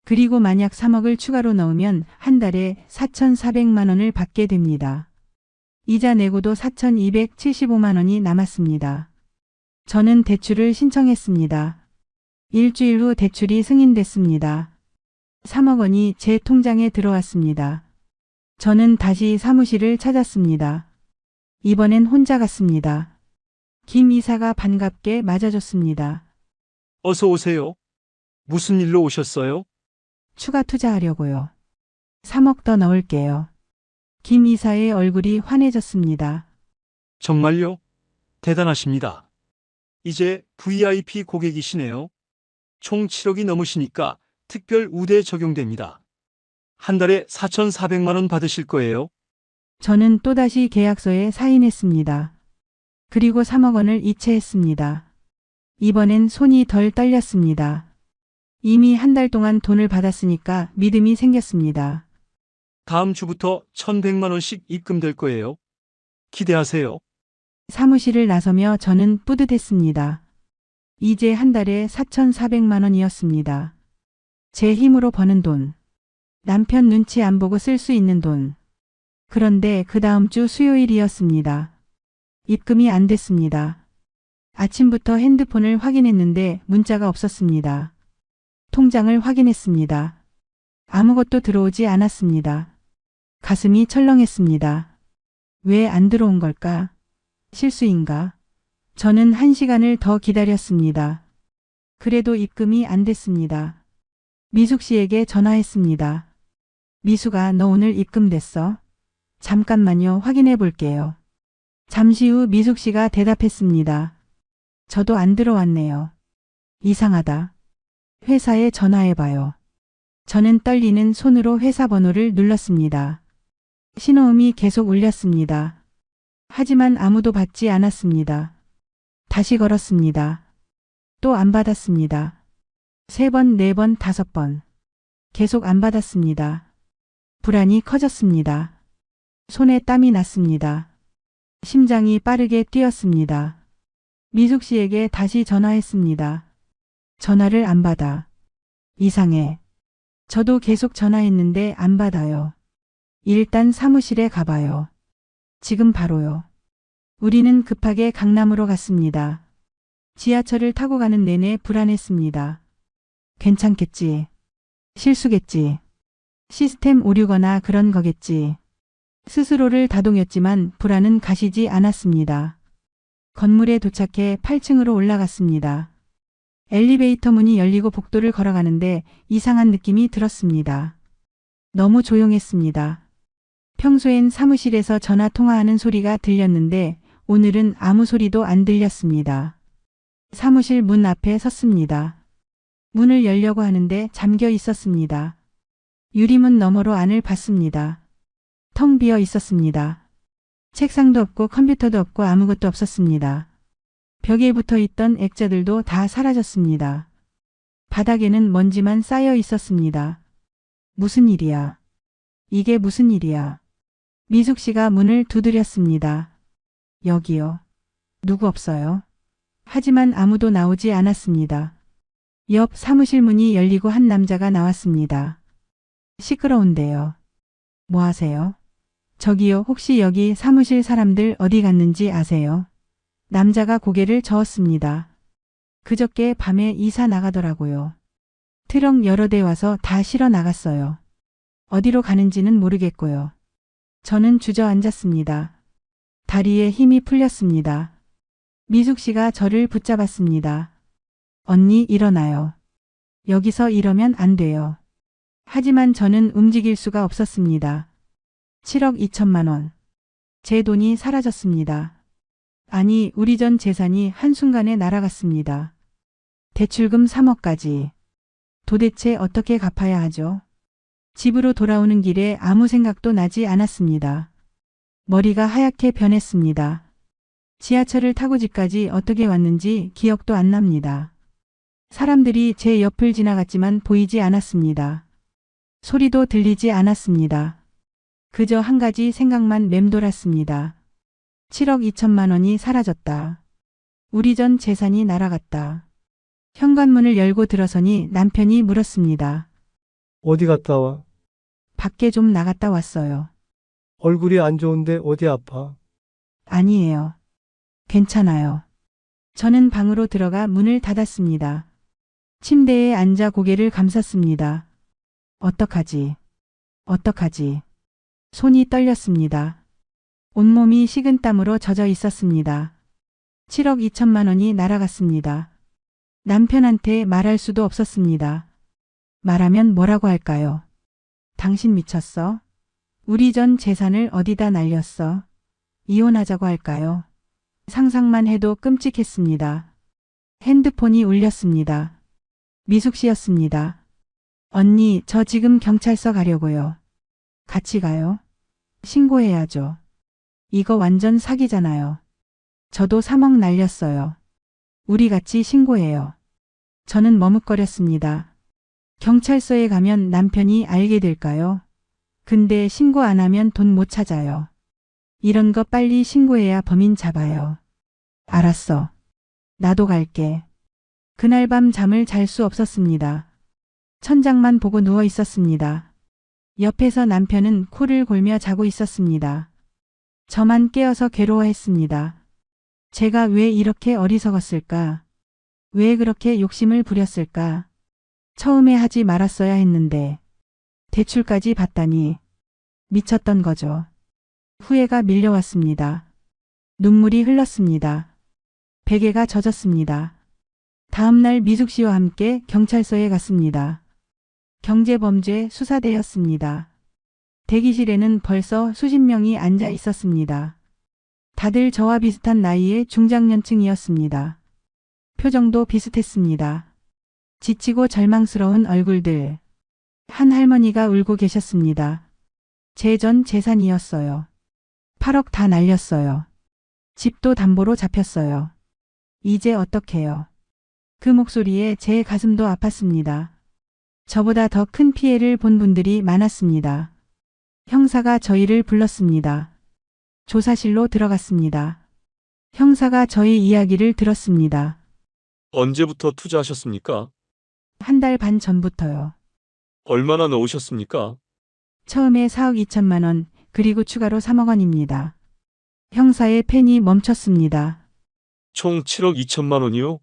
그리고 만약 3억을 추가로 넣으면 한 달에 4,400만 원을 받게 됩니다. 이자 내고도 4,275만 원이 남았습니다. 저는 대출을 신청했습니다. 일주일 후 대출이 승인됐습니다. 3억 원이 제 통장에 들어왔습니다. 저는 다시 사무실을 찾았습니다. 이번엔 혼자 갔습니다. 김 이사가 반갑게 맞아줬습니다. 어서 오세요. 무슨 일로 오셨어요? 추가 투자하려고요. 3억 더 넣을게요. 김 이사의 얼굴이 환해졌습니다. 정말요? 대단하십니다. 이제 VIP 고객이시네요. 총 7억이 넘으시니까 특별 우대 적용됩니다. 한 달에 4,400만 원 받으실 거예요. 저는 또다시 계약서에 사인했습니다. 그리고 3억 원을 이체했습니다. 이번엔 손이 덜 떨렸습니다. 이미 한 달 동안 돈을 받았으니까 믿음이 생겼습니다. 다음 주부터 1,100만 원씩 입금될 거예요. 기대하세요. 사무실을 나서며 저는 뿌듯했습니다. 이제 한 달에 4,400만 원이었습니다. 제 힘으로 버는 돈. 남편 눈치 안 보고 쓸 수 있는 돈. 그런데 그 다음 주 수요일이었습니다. 입금이 안 됐습니다. 아침부터 핸드폰을 확인했는데 문자가 없었습니다. 통장을 확인했습니다. 아무것도 들어오지 않았습니다. 가슴이 철렁했습니다. 왜 안 들어온 걸까? 실수인가? 저는 1시간을 더 기다렸습니다. 그래도 입금이 안 됐습니다. 미숙 씨에게 전화했습니다. 미숙아, 너 오늘 입금됐어? 잠깐만요, 확인해 볼게요. 잠시 후 미숙 씨가 대답했습니다. 저도 안 들어왔네요. 이상하다. 회사에 전화해봐요. 저는 떨리는 손으로 회사 번호를 눌렀습니다. 신호음이 계속 울렸습니다. 하지만 아무도 받지 않았습니다. 다시 걸었습니다. 또 안 받았습니다. 3번, 4번, 5번. 계속 안 받았습니다. 불안이 커졌습니다. 손에 땀이 났습니다. 심장이 빠르게 뛰었습니다. 미숙 씨에게 다시 전화했습니다. 전화를 안 받아. 이상해. 저도 계속 전화했는데 안 받아요. 일단 사무실에 가봐요. 지금 바로요. 우리는 급하게 강남으로 갔습니다. 지하철을 타고 가는 내내 불안했습니다. 괜찮겠지. 실수겠지. 시스템 오류거나 그런 거겠지. 스스로를 다독였지만 불안은 가시지 않았습니다. 건물에 도착해 8층으로 올라갔습니다. 엘리베이터 문이 열리고 복도를 걸어가는데 이상한 느낌이 들었습니다. 너무 조용했습니다. 평소엔 사무실에서 전화 통화하는 소리가 들렸는데 오늘은 아무 소리도 안 들렸습니다. 사무실 문 앞에 섰습니다. 문을 열려고 하는데 잠겨 있었습니다. 유리문 너머로 안을 봤습니다. 텅 비어 있었습니다. 책상도 없고 컴퓨터도 없고 아무것도 없었습니다. 벽에 붙어 있던 액자들도 다 사라졌습니다. 바닥에는 먼지만 쌓여 있었습니다. 무슨 일이야? 이게 무슨 일이야? 미숙 씨가 문을 두드렸습니다. 여기요. 누구 없어요? 하지만 아무도 나오지 않았습니다. 옆 사무실 문이 열리고 한 남자가 나왔습니다. 시끄러운데요. 뭐 하세요? 저기요, 혹시 여기 사무실 사람들 어디 갔는지 아세요? 남자가 고개를 저었습니다. 그저께 밤에 이사 나가더라고요. 트럭 여러 대 와서 다 실어 나갔어요. 어디로 가는지는 모르겠고요. 저는 주저앉았습니다. 다리에 힘이 풀렸습니다. 미숙 씨가 저를 붙잡았습니다. 언니, 일어나요. 여기서 이러면 안 돼요. 하지만 저는 움직일 수가 없었습니다. 7억 2천만 원. 제 돈이 사라졌습니다. 아니, 우리 전 재산이 한순간에 날아갔습니다. 대출금 3억까지. 도대체 어떻게 갚아야 하죠? 집으로 돌아오는 길에 아무 생각도 나지 않았습니다. 머리가 하얗게 변했습니다. 지하철을 타고 집까지 어떻게 왔는지 기억도 안 납니다. 사람들이 제 옆을 지나갔지만 보이지 않았습니다. 소리도 들리지 않았습니다. 그저 한 가지 생각만 맴돌았습니다. 7억 2천만 원이 사라졌다. 우리 전 재산이 날아갔다. 현관문을 열고 들어서니 남편이 물었습니다. 어디 갔다 와? 밖에 좀 나갔다 왔어요. 얼굴이 안 좋은데 어디 아파? 아니에요. 괜찮아요. 저는 방으로 들어가 문을 닫았습니다. 침대에 앉아 고개를 감쌌습니다. 어떡하지? 어떡하지? 손이 떨렸습니다. 온몸이 식은땀으로 젖어 있었습니다. 7억 2천만 원이 날아갔습니다. 남편한테 말할 수도 없었습니다. 말하면 뭐라고 할까요? 당신 미쳤어? 우리 전 재산을 어디다 날렸어? 이혼하자고 할까요? 상상만 해도 끔찍했습니다. 핸드폰이 울렸습니다. 미숙 씨였습니다. 언니, 저 지금 경찰서 가려고요. 같이 가요? 신고해야죠. 이거 완전 사기잖아요. 저도 3억 날렸어요. 우리 같이 신고해요. 저는 머뭇거렸습니다. 경찰서에 가면 남편이 알게 될까요? 근데 신고 안 하면 돈 못 찾아요. 이런 거 빨리 신고해야 범인 잡아요. 알았어. 나도 갈게. 그날 밤 잠을 잘 수 없었습니다. 천장만 보고 누워 있었습니다. 옆에서 남편은 코를 골며 자고 있었습니다. 저만 깨어서 괴로워했습니다. 제가 왜 이렇게 어리석었을까? 왜 그렇게 욕심을 부렸을까? 처음에 하지 말았어야 했는데 대출까지 받다니 미쳤던 거죠. 후회가 밀려왔습니다. 눈물이 흘렀습니다. 베개가 젖었습니다. 다음 날 미숙 씨와 함께 경찰서에 갔습니다. 경제범죄 수사대였습니다. 대기실에는 벌써 수십 명이 앉아 있었습니다. 다들 저와 비슷한 나이의 중장년층이었습니다. 표정도 비슷했습니다. 지치고 절망스러운 얼굴들. 한 할머니가 울고 계셨습니다. 제 전 재산이었어요. 8억 다 날렸어요. 집도 담보로 잡혔어요. 이제 어떡해요? 그 목소리에 제 가슴도 아팠습니다. 저보다 더 큰 피해를 본 분들이 많았습니다. 형사가 저희를 불렀습니다. 조사실로 들어갔습니다. 형사가 저희 이야기를 들었습니다. 언제부터 투자하셨습니까? 한 달 반 전부터요. 얼마나 넣으셨습니까? 처음에 4억 2천만 원, 그리고 추가로 3억 원입니다. 형사의 펜이 멈췄습니다. 총 7억 2천만 원이요?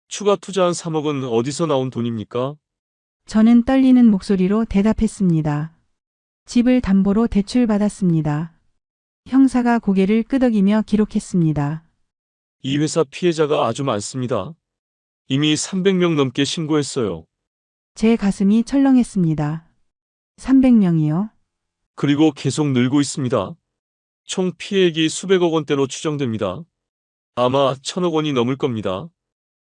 추가 투자한 3억은 어디서 나온 돈입니까? 저는 떨리는 목소리로 대답했습니다. 집을 담보로 대출받았습니다. 형사가 고개를 끄덕이며 기록했습니다. 이 회사 피해자가 아주 많습니다. 이미 300명 넘게 신고했어요. 제 가슴이 철렁했습니다. 300명이요? 그리고 계속 늘고 있습니다. 총 피해액이 수백억 원대로 추정됩니다. 아마 1,000억 원이 넘을 겁니다.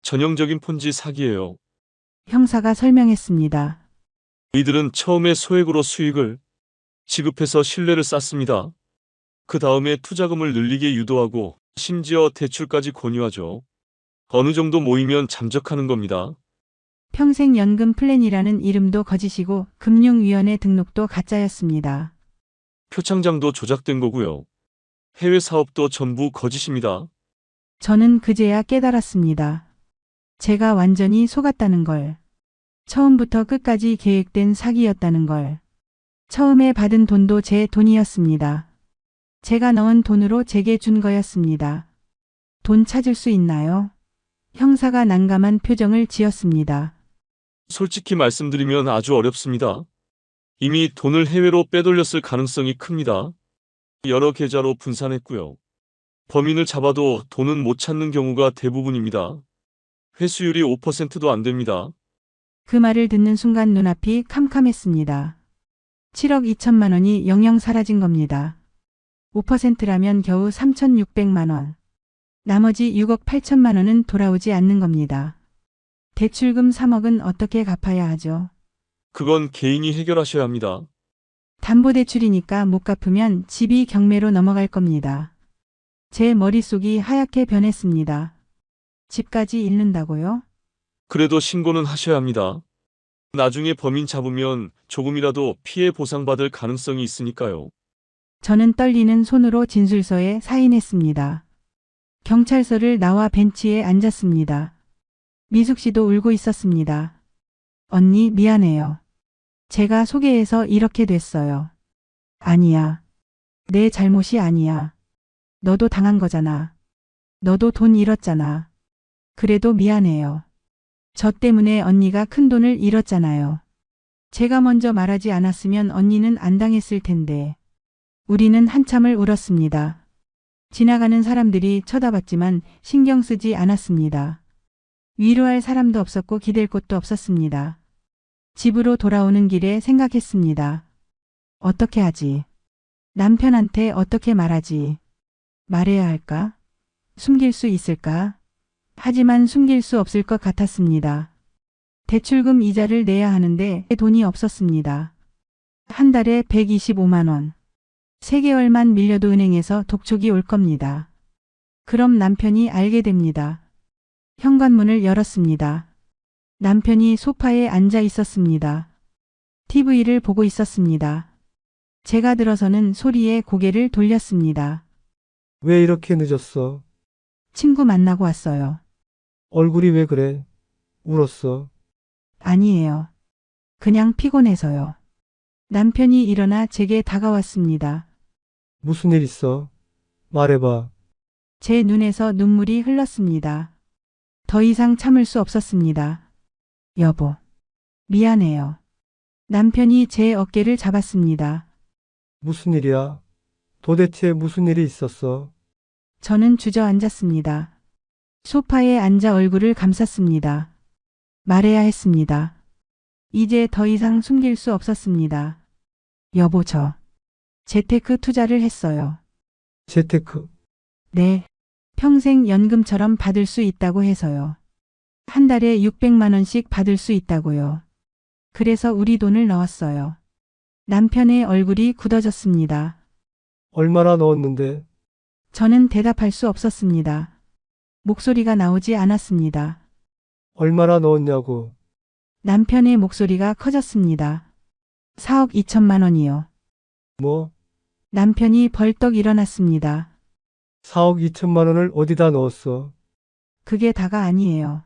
전형적인 폰지 사기예요. 형사가 설명했습니다. 이들은 처음에 소액으로 수익을 지급해서 신뢰를 쌓습니다. 그 다음에 투자금을 늘리게 유도하고 심지어 대출까지 권유하죠. 어느 정도 모이면 잠적하는 겁니다. 평생연금 플랜이라는 이름도 거짓이고 금융위원회 등록도 가짜였습니다. 표창장도 조작된 거고요. 해외 사업도 전부 거짓입니다. 저는 그제야 깨달았습니다. 제가 완전히 속았다는 걸. 처음부터 끝까지 계획된 사기였다는 걸. 처음에 받은 돈도 제 돈이었습니다. 제가 넣은 돈으로 제게 준 거였습니다. 돈 찾을 수 있나요? 형사가 난감한 표정을 지었습니다. 솔직히 말씀드리면 아주 어렵습니다. 이미 돈을 해외로 빼돌렸을 가능성이 큽니다. 여러 계좌로 분산했고요. 범인을 잡아도 돈은 못 찾는 경우가 대부분입니다. 회수율이 5%도 안 됩니다. 그 말을 듣는 순간 눈앞이 캄캄했습니다. 7억 2천만 원이 영영 사라진 겁니다. 5%라면 겨우 3,600만 원. 나머지 6억 8천만 원은 돌아오지 않는 겁니다. 대출금 3억은 어떻게 갚아야 하죠? 그건 개인이 해결하셔야 합니다. 담보대출이니까 못 갚으면 집이 경매로 넘어갈 겁니다. 제 머릿속이 하얗게 변했습니다. 집까지 잃는다고요? 그래도 신고는 하셔야 합니다. 나중에 범인 잡으면 조금이라도 피해 보상받을 가능성이 있으니까요. 저는 떨리는 손으로 진술서에 사인했습니다. 경찰서를 나와 벤치에 앉았습니다. 미숙 씨도 울고 있었습니다. 언니 미안해요. 제가 소개해서 이렇게 됐어요. 아니야. 내 잘못이 아니야. 너도 당한 거잖아. 너도 돈 잃었잖아. 그래도 미안해요. 저 때문에 언니가 큰 돈을 잃었잖아요. 제가 먼저 말하지 않았으면 언니는 안 당했을 텐데. 우리는 한참을 울었습니다. 지나가는 사람들이 쳐다봤지만 신경 쓰지 않았습니다. 위로할 사람도 없었고 기댈 곳도 없었습니다. 집으로 돌아오는 길에 생각했습니다. 어떻게 하지? 남편한테 어떻게 말하지? 말해야 할까? 숨길 수 있을까? 하지만 숨길 수 없을 것 같았습니다. 대출금 이자를 내야 하는데 돈이 없었습니다. 한 달에 125만 원. 3개월만 밀려도 은행에서 독촉이 올 겁니다. 그럼 남편이 알게 됩니다. 현관문을 열었습니다. 남편이 소파에 앉아 있었습니다. TV를 보고 있었습니다. 제가 들어서는 소리에 고개를 돌렸습니다. 왜 이렇게 늦었어? 친구 만나고 왔어요. 얼굴이 왜 그래? 울었어. 아니에요. 그냥 피곤해서요. 남편이 일어나 제게 다가왔습니다. 무슨 일 있어? 말해봐. 제 눈에서 눈물이 흘렀습니다. 더 이상 참을 수 없었습니다. 여보, 미안해요. 남편이 제 어깨를 잡았습니다. 무슨 일이야? 도대체 무슨 일이 있었어? 저는 주저앉았습니다. 소파에 앉아 얼굴을 감쌌습니다. 말해야 했습니다. 이제 더 이상 숨길 수 없었습니다. 여보, 저 재테크 투자를 했어요. 재테크. 네. 평생 연금처럼 받을 수 있다고 해서요. 한 달에 600만 원씩 받을 수 있다고요. 그래서 우리 돈을 넣었어요. 남편의 얼굴이 굳어졌습니다. 얼마나 넣었는데? 저는 대답할 수 없었습니다. 목소리가 나오지 않았습니다. 얼마나 넣었냐고. 남편의 목소리가 커졌습니다. 4억 2천만 원이요. 뭐? 남편이 벌떡 일어났습니다. 4억 2천만 원을 어디다 넣었어? 그게 다가 아니에요.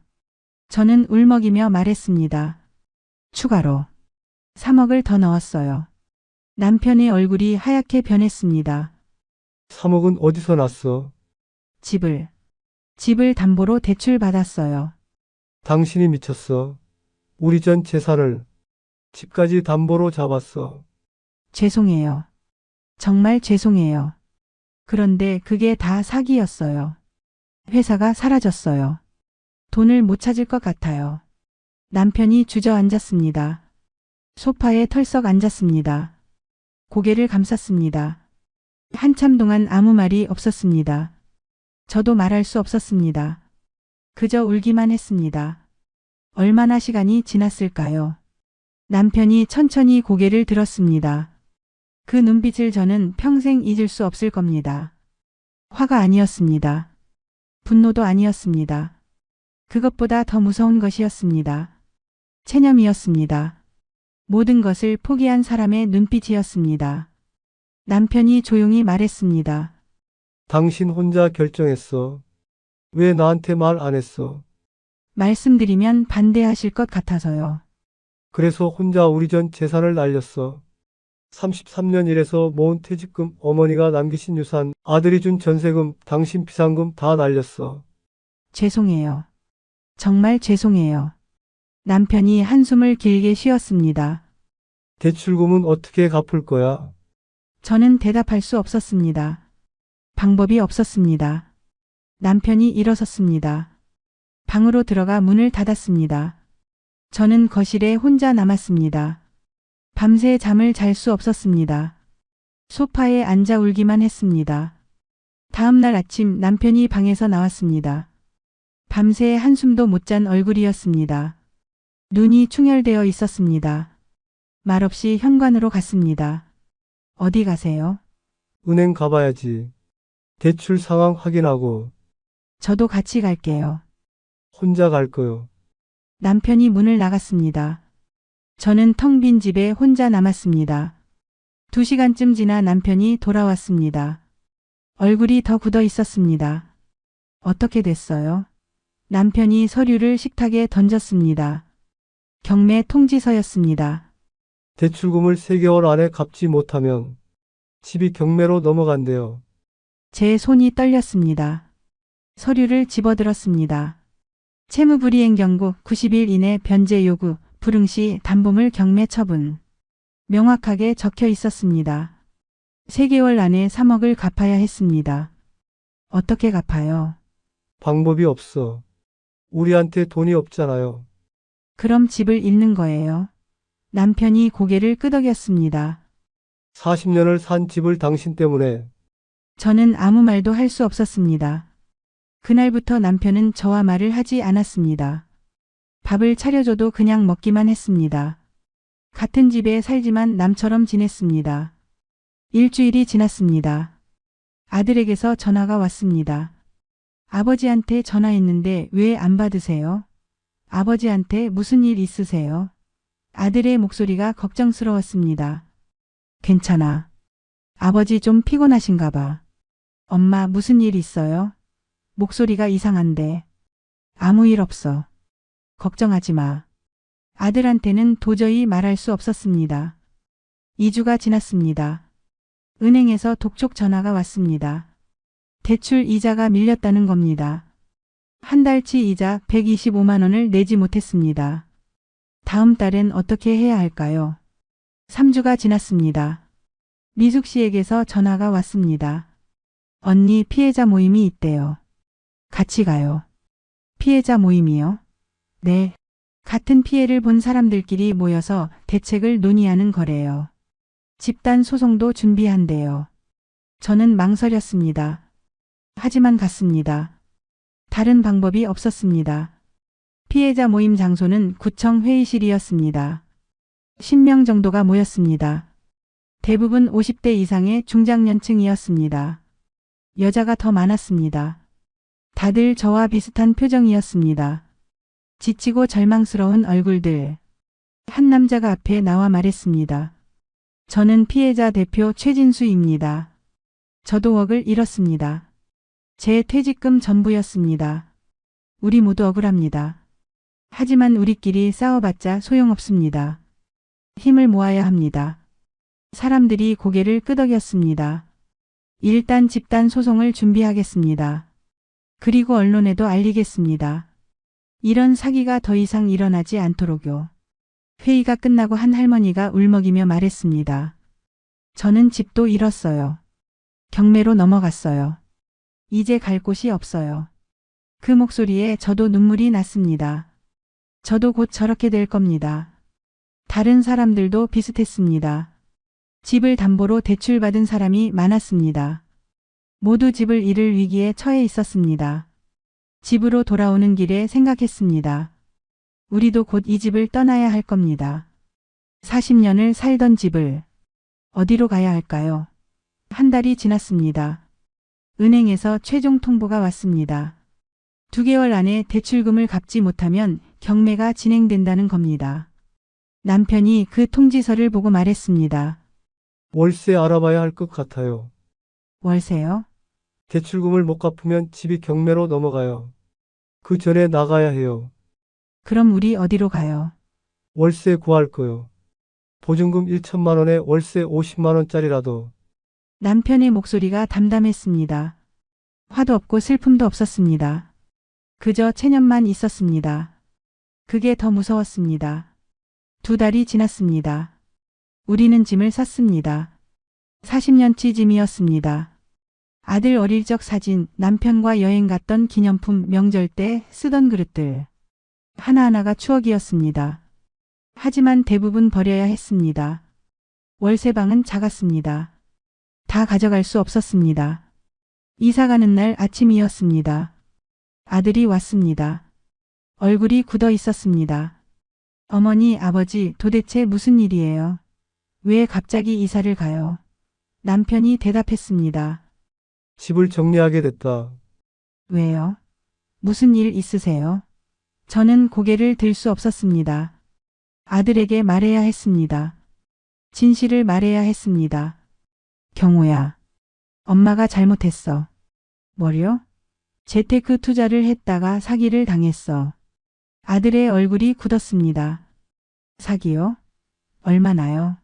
저는 울먹이며 말했습니다. 추가로 3억을 더 넣었어요. 남편의 얼굴이 하얗게 변했습니다. 3억은 어디서 났어? 집을 담보로 대출받았어요. 당신이 미쳤어. 우리 전 재산을 집까지 담보로 잡았어. 죄송해요. 정말 죄송해요. 그런데 그게 다 사기였어요. 회사가 사라졌어요. 돈을 못 찾을 것 같아요. 남편이 주저앉았습니다. 소파에 털썩 앉았습니다. 고개를 감쌌습니다. 한참 동안 아무 말이 없었습니다. 저도 말할 수 없었습니다. 그저 울기만 했습니다. 얼마나 시간이 지났을까요? 남편이 천천히 고개를 들었습니다. 그 눈빛을 저는 평생 잊을 수 없을 겁니다. 화가 아니었습니다. 분노도 아니었습니다. 그것보다 더 무서운 것이었습니다. 체념이었습니다. 모든 것을 포기한 사람의 눈빛이었습니다. 남편이 조용히 말했습니다. 당신 혼자 결정했어. 왜 나한테 말 안 했어? 말씀드리면 반대하실 것 같아서요. 그래서 혼자 우리 전 재산을 날렸어. 33년 일해서 모은 퇴직금, 어머니가 남기신 유산, 아들이 준 전세금, 당신 비상금 다 날렸어. 죄송해요. 정말 죄송해요. 남편이 한숨을 길게 쉬었습니다. 대출금은 어떻게 갚을 거야? 저는 대답할 수 없었습니다. 방법이 없었습니다. 남편이 일어섰습니다. 방으로 들어가 문을 닫았습니다. 저는 거실에 혼자 남았습니다. 밤새 잠을 잘 수 없었습니다. 소파에 앉아 울기만 했습니다. 다음 날 아침 남편이 방에서 나왔습니다. 밤새 한숨도 못 잔 얼굴이었습니다. 눈이 충혈되어 있었습니다. 말없이 현관으로 갔습니다. 어디 가세요? 은행 가봐야지. 대출 상황 확인하고 저도 같이 갈게요. 혼자 갈 거요. 남편이 문을 나갔습니다. 저는 텅 빈 집에 혼자 남았습니다. 2시간쯤 지나 남편이 돌아왔습니다. 얼굴이 더 굳어 있었습니다. 어떻게 됐어요? 남편이 서류를 식탁에 던졌습니다. 경매 통지서였습니다. 대출금을 3개월 안에 갚지 못하면 집이 경매로 넘어간대요. 제 손이 떨렸습니다. 서류를 집어들었습니다. 채무불이행 경고 90일 이내 변제 요구, 불응 시 담보물 경매 처분. 명확하게 적혀 있었습니다. 3개월 안에 3억을 갚아야 했습니다. 어떻게 갚아요? 방법이 없어. 우리한테 돈이 없잖아요. 그럼 집을 잃는 거예요. 남편이 고개를 끄덕였습니다. 40년을 산 집을 당신 때문에. 저는 아무 말도 할 수 없었습니다. 그날부터 남편은 저와 말을 하지 않았습니다. 밥을 차려줘도 그냥 먹기만 했습니다. 같은 집에 살지만 남처럼 지냈습니다. 일주일이 지났습니다. 아들에게서 전화가 왔습니다. 아버지한테 전화했는데 왜 안 받으세요? 아버지한테 무슨 일 있으세요? 아들의 목소리가 걱정스러웠습니다. 괜찮아. 아버지 좀 피곤하신가 봐. 엄마 무슨 일 있어요? 목소리가 이상한데. 아무 일 없어. 걱정하지 마. 아들한테는 도저히 말할 수 없었습니다. 2주가 지났습니다. 은행에서 독촉 전화가 왔습니다. 대출 이자가 밀렸다는 겁니다. 한 달치 이자 125만 원을 내지 못했습니다. 다음 달엔 어떻게 해야 할까요? 3주가 지났습니다. 미숙 씨에게서 전화가 왔습니다. 언니 피해자 모임이 있대요. 같이 가요. 피해자 모임이요? 네. 같은 피해를 본 사람들끼리 모여서 대책을 논의하는 거래요. 집단 소송도 준비한대요. 저는 망설였습니다. 하지만 갔습니다. 다른 방법이 없었습니다. 피해자 모임 장소는 구청 회의실이었습니다. 10명 정도가 모였습니다. 대부분 50대 이상의 중장년층이었습니다. 여자가 더 많았습니다. 다들 저와 비슷한 표정이었습니다. 지치고 절망스러운 얼굴들. 한 남자가 앞에 나와 말했습니다. 저는 피해자 대표 최진수입니다. 저도 웍을 잃었습니다. 제 퇴직금 전부였습니다. 우리 모두 억울합니다. 하지만 우리끼리 싸워봤자 소용없습니다. 힘을 모아야 합니다. 사람들이 고개를 끄덕였습니다. 일단 집단 소송을 준비하겠습니다. 그리고 언론에도 알리겠습니다. 이런 사기가 더 이상 일어나지 않도록요. 회의가 끝나고 한 할머니가 울먹이며 말했습니다. 저는 집도 잃었어요. 경매로 넘어갔어요. 이제 갈 곳이 없어요. 그 목소리에 저도 눈물이 났습니다. 저도 곧 저렇게 될 겁니다. 다른 사람들도 비슷했습니다. 집을 담보로 대출받은 사람이 많았습니다. 모두 집을 잃을 위기에 처해 있었습니다. 집으로 돌아오는 길에 생각했습니다. 우리도 곧 이 집을 떠나야 할 겁니다. 40년을 살던 집을 어디로 가야 할까요? 한 달이 지났습니다. 은행에서 최종 통보가 왔습니다. 2개월 안에 대출금을 갚지 못하면 경매가 진행된다는 겁니다. 남편이 그 통지서를 보고 말했습니다. 월세 알아봐야 할 것 같아요. 월세요? 대출금을 못 갚으면 집이 경매로 넘어가요. 그 전에 나가야 해요. 그럼 우리 어디로 가요? 월세 구할 거요. 보증금 1천만 원에 월세 50만 원짜리라도. 남편의 목소리가 담담했습니다. 화도 없고 슬픔도 없었습니다. 그저 체념만 있었습니다. 그게 더 무서웠습니다. 2달이 지났습니다. 우리는 짐을 쌌습니다. 40년치 짐이었습니다. 아들 어릴 적 사진, 남편과 여행 갔던 기념품, 명절 때 쓰던 그릇들. 하나하나가 추억이었습니다. 하지만 대부분 버려야 했습니다. 월세방은 작았습니다. 다 가져갈 수 없었습니다. 이사 가는 날 아침이었습니다. 아들이 왔습니다. 얼굴이 굳어 있었습니다. 어머니, 아버지, 도대체 무슨 일이에요? 왜 갑자기 이사를 가요? 남편이 대답했습니다. 집을 정리하게 됐다. 왜요? 무슨 일 있으세요? 저는 고개를 들 수 없었습니다. 아들에게 말해야 했습니다. 진실을 말해야 했습니다. 경호야. 엄마가 잘못했어. 뭐요? 재테크 투자를 했다가 사기를 당했어. 아들의 얼굴이 굳었습니다. 사기요? 얼마나요?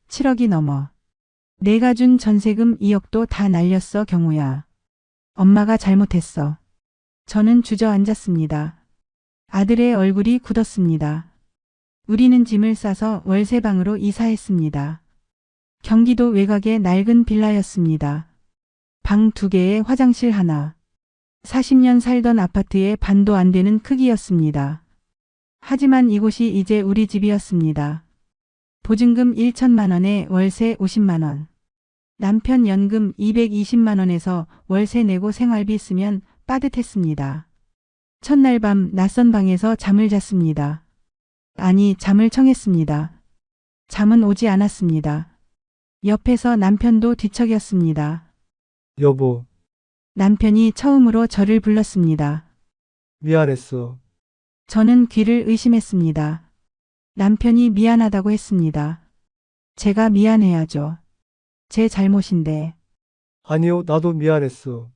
7억이 넘어. 내가 준 전세금 2억도 다 날렸어, 경우야. 엄마가 잘못했어. 저는 주저앉았습니다. 아들의 얼굴이 굳었습니다. 우리는 짐을 싸서 월세방으로 이사했습니다. 경기도 외곽의 낡은 빌라였습니다. 방 2개에 화장실 하나. 40년 살던 아파트의 반도 안 되는 크기였습니다. 하지만 이곳이 이제 우리 집이었습니다. 보증금 1천만 원에 월세 50만 원. 남편 연금 220만 원에서 월세 내고 생활비 쓰면 빠듯했습니다. 첫날 밤 낯선 방에서 잠을 잤습니다. 아니, 잠을 청했습니다. 잠은 오지 않았습니다. 옆에서 남편도 뒤척였습니다. 여보, 남편이 처음으로 저를 불렀습니다. 미안했어. 저는 귀를 의심했습니다. 남편이 미안하다고 했습니다. 제가 미안해야죠. 제 잘못인데. 아니요, 나도 미안했어.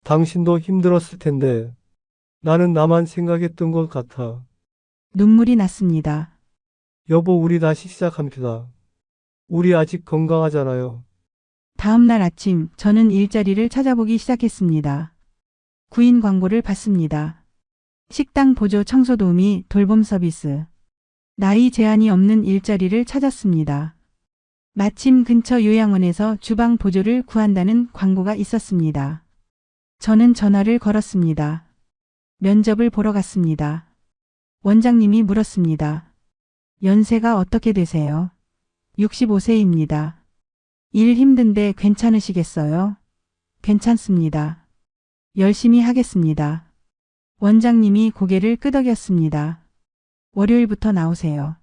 당신도 힘들었을 텐데. 나는 나만 생각했던 것 같아. 눈물이 났습니다. 여보, 우리 다시 시작합시다. 우리 아직 건강하잖아요. 다음 날 아침 저는 일자리를 찾아보기 시작했습니다. 구인 광고를 봤습니다. 식당 보조 청소 도우미 돌봄 서비스. 나이 제한이 없는 일자리를 찾았습니다. 마침 근처 요양원에서 주방 보조를 구한다는 광고가 있었습니다. 저는 전화를 걸었습니다. 면접을 보러 갔습니다. 원장님이 물었습니다. 연세가 어떻게 되세요? 65세입니다. 일 힘든데 괜찮으시겠어요? 괜찮습니다. 열심히 하겠습니다. 원장님이 고개를 끄덕였습니다. 월요일부터 나오세요.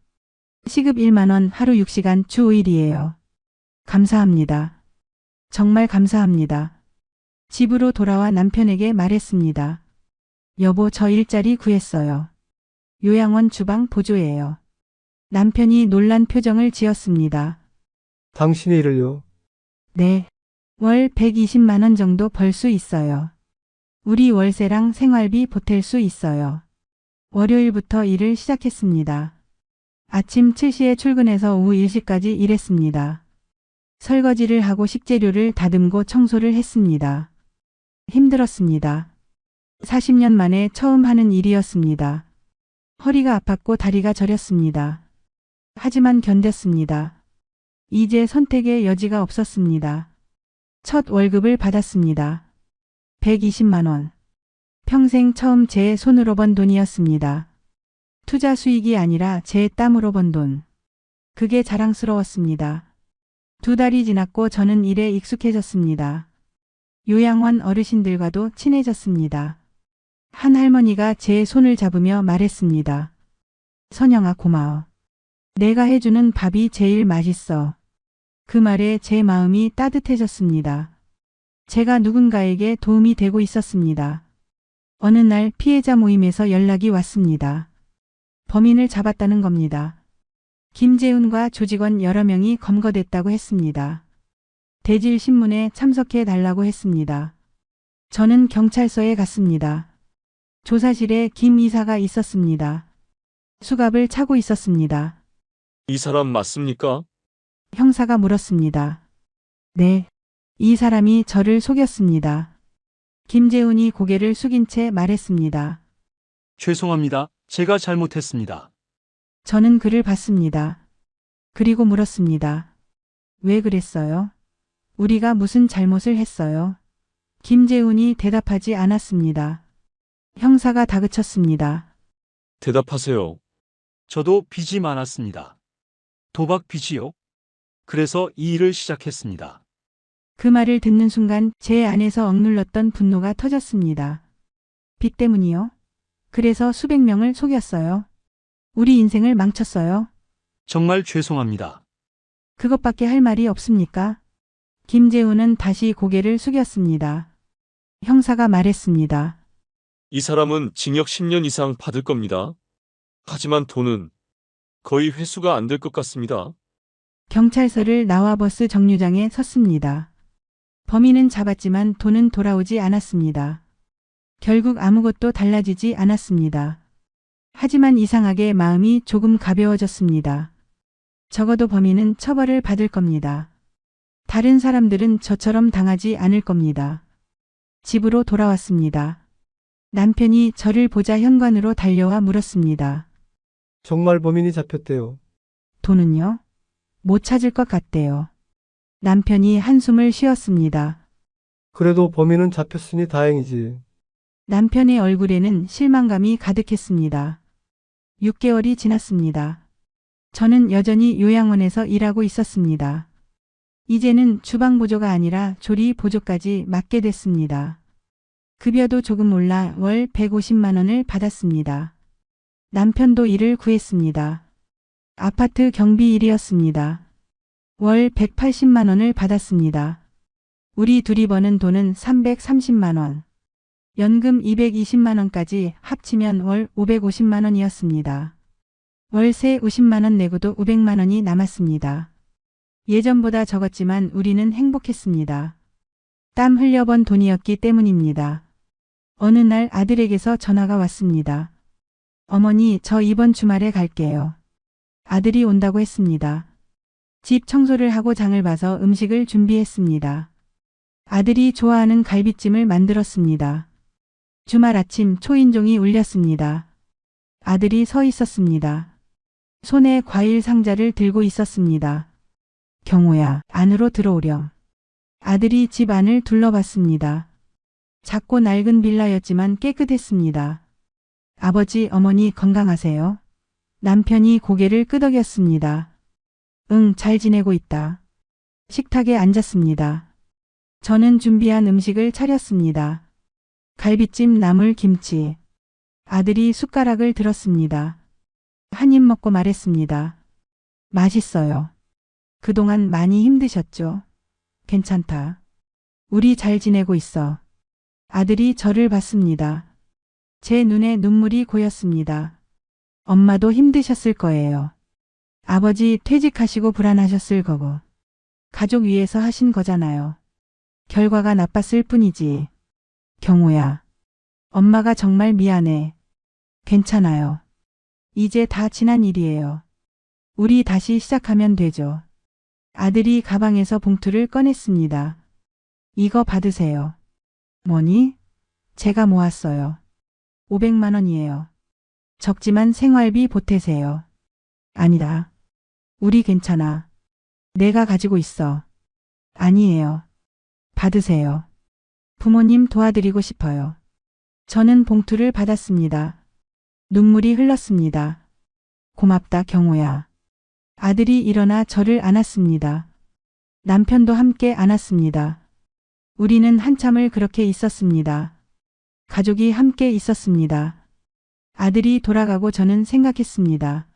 시급 1만 원, 하루 6시간, 주 5일이에요. 감사합니다. 정말 감사합니다. 집으로 돌아와 남편에게 말했습니다. 여보, 저 일자리 구했어요. 요양원 주방 보조예요. 남편이 놀란 표정을 지었습니다. 당신의 일을요? 네. 월 120만 원 정도 벌 수 있어요. 우리 월세랑 생활비 보탤 수 있어요. 월요일부터 일을 시작했습니다. 아침 7시에 출근해서 오후 1시까지 일했습니다. 설거지를 하고 식재료를 다듬고 청소를 했습니다. 힘들었습니다. 40년 만에 처음 하는 일이었습니다. 허리가 아팠고 다리가 저렸습니다. 하지만 견뎠습니다. 이제 선택의 여지가 없었습니다. 첫 월급을 받았습니다. 120만 원. 평생 처음 제 손으로 번 돈이었습니다. 투자 수익이 아니라 제 땀으로 번 돈. 그게 자랑스러웠습니다. 2달이 지났고 저는 일에 익숙해졌습니다. 요양원 어르신들과도 친해졌습니다. 한 할머니가 제 손을 잡으며 말했습니다. 선영아, 고마워. 내가 해주는 밥이 제일 맛있어. 그 말에 제 마음이 따뜻해졌습니다. 제가 누군가에게 도움이 되고 있었습니다. 어느 날 피해자 모임에서 연락이 왔습니다. 범인을 잡았다는 겁니다. 김재훈과 조직원 여러 명이 검거됐다고 했습니다. 대질신문에 참석해 달라고 했습니다. 저는 경찰서에 갔습니다. 조사실에 김 이사가 있었습니다. 수갑을 차고 있었습니다. 이 사람 맞습니까? 형사가 물었습니다. 네. 이 사람이 저를 속였습니다. 김재훈이 고개를 숙인 채 말했습니다. 죄송합니다. 제가 잘못했습니다. 저는 그를 봤습니다. 그리고 물었습니다. 왜 그랬어요? 우리가 무슨 잘못을 했어요? 김재훈이 대답하지 않았습니다. 형사가 다그쳤습니다. 대답하세요. 저도 빚이 많았습니다. 도박 빚이요. 그래서 이 일을 시작했습니다. 그 말을 듣는 순간 제 안에서 억눌렀던 분노가 터졌습니다. 빚 때문이요? 그래서 수백 명을 속였어요. 우리 인생을 망쳤어요. 정말 죄송합니다. 그것밖에 할 말이 없습니까? 김재훈은 다시 고개를 숙였습니다. 형사가 말했습니다. 이 사람은 징역 10년 이상 받을 겁니다. 하지만 돈은 거의 회수가 안 될 것 같습니다. 경찰서를 나와 버스 정류장에 섰습니다. 범인은 잡았지만 돈은 돌아오지 않았습니다. 결국 아무것도 달라지지 않았습니다. 하지만 이상하게 마음이 조금 가벼워졌습니다. 적어도 범인은 처벌을 받을 겁니다. 다른 사람들은 저처럼 당하지 않을 겁니다. 집으로 돌아왔습니다. 남편이 저를 보자 현관으로 달려와 물었습니다. 정말 범인이 잡혔대요. 돈은요? 못 찾을 것 같대요. 남편이 한숨을 쉬었습니다. 그래도 범인은 잡혔으니 다행이지. 남편의 얼굴에는 실망감이 가득했습니다. 6개월이 지났습니다. 저는 여전히 요양원에서 일하고 있었습니다. 이제는 주방 보조가 아니라 조리 보조까지 맡게 됐습니다. 급여도 조금 올라 월 150만 원을 받았습니다. 남편도 일을 구했습니다. 아파트 경비 일이었습니다. 월 180만 원을 받았습니다. 우리 둘이 버는 돈은 330만 원. 연금 220만 원까지 합치면 월 550만 원이었습니다. 월세 50만 원 내고도 500만 원이 남았습니다. 예전보다 적었지만 우리는 행복했습니다. 땀 흘려 번 돈이었기 때문입니다. 어느 날 아들에게서 전화가 왔습니다. 어머니, 저 이번 주말에 갈게요. 아들이 온다고 했습니다. 집 청소를 하고 장을 봐서 음식을 준비했습니다. 아들이 좋아하는 갈비찜을 만들었습니다. 주말 아침 초인종이 울렸습니다. 아들이 서 있었습니다. 손에 과일 상자를 들고 있었습니다. 경호야, 안으로 들어오렴. 아들이 집 안을 둘러봤습니다. 작고 낡은 빌라였지만 깨끗했습니다. 아버지, 어머니 건강하세요? 남편이 고개를 끄덕였습니다. 응, 잘 지내고 있다. 식탁에 앉았습니다. 저는 준비한 음식을 차렸습니다. 갈비찜, 나물, 김치. 아들이 숟가락을 들었습니다. 한 입 먹고 말했습니다. 맛있어요. 그동안 많이 힘드셨죠? 괜찮다. 우리 잘 지내고 있어. 아들이 저를 봤습니다. 제 눈에 눈물이 고였습니다. 엄마도 힘드셨을 거예요. 아버지 퇴직하시고 불안하셨을 거고. 가족 위해서 하신 거잖아요. 결과가 나빴을 뿐이지. 경호야. 엄마가 정말 미안해. 괜찮아요. 이제 다 지난 일이에요. 우리 다시 시작하면 되죠. 아들이 가방에서 봉투를 꺼냈습니다. 이거 받으세요. 뭐니? 제가 모았어요. 500만 원이에요. 적지만 생활비 보태세요. 아니다. 우리 괜찮아. 내가 가지고 있어. 아니에요. 받으세요. 부모님 도와드리고 싶어요. 저는 봉투를 받았습니다. 눈물이 흘렀습니다. 고맙다, 경호야. 아들이 일어나 저를 안았습니다. 남편도 함께 안았습니다. 우리는 한참을 그렇게 있었습니다. 가족이 함께 있었습니다. 아들이 돌아가고 저는 생각했습니다.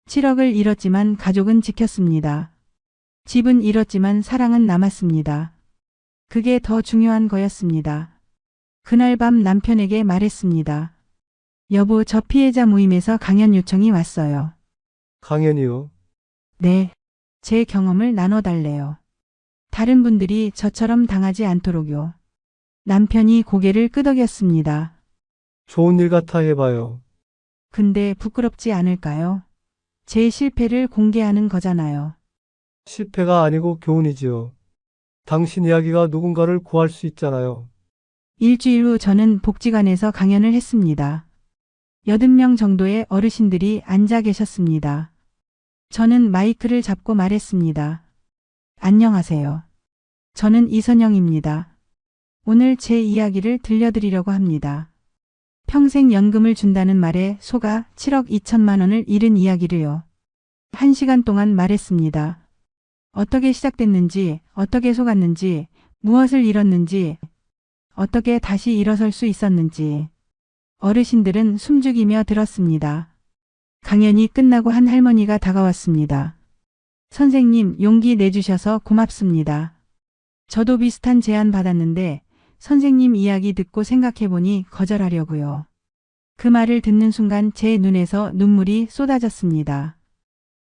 7억을 잃었지만 가족은 지켰습니다. 집은 잃었지만 사랑은 남았습니다. 그게 더 중요한 거였습니다. 그날 밤 남편에게 말했습니다. 여보, 저 피해자 모임에서 강연 요청이 왔어요. 강연이요. 네. 제 경험을 나눠달래요. 다른 분들이 저처럼 당하지 않도록요. 남편이 고개를 끄덕였습니다. 좋은 일 같아 해봐요. 근데 부끄럽지 않을까요? 제 실패를 공개하는 거잖아요. 실패가 아니고 교훈이지요. 당신 이야기가 누군가를 구할 수 있잖아요. 일주일 후 저는 복지관에서 강연을 했습니다. 80명 정도의 어르신들이 앉아 계셨습니다. 저는 마이크를 잡고 말했습니다. 안녕하세요. 저는 이선영입니다. 오늘 제 이야기를 들려드리려고 합니다. 평생 연금을 준다는 말에 속아 7억 2천만 원을 잃은 이야기를요. 1시간 동안 말했습니다. 어떻게 시작됐는지, 어떻게 속았는지, 무엇을 잃었는지, 어떻게 다시 일어설 수 있었는지. 어르신들은 숨죽이며 들었습니다. 강연이 끝나고 한 할머니가 다가왔습니다. 선생님, 용기 내주셔서 고맙습니다. 저도 비슷한 제안 받았는데 선생님 이야기 듣고 생각해보니 거절하려고요. 그 말을 듣는 순간 제 눈에서 눈물이 쏟아졌습니다.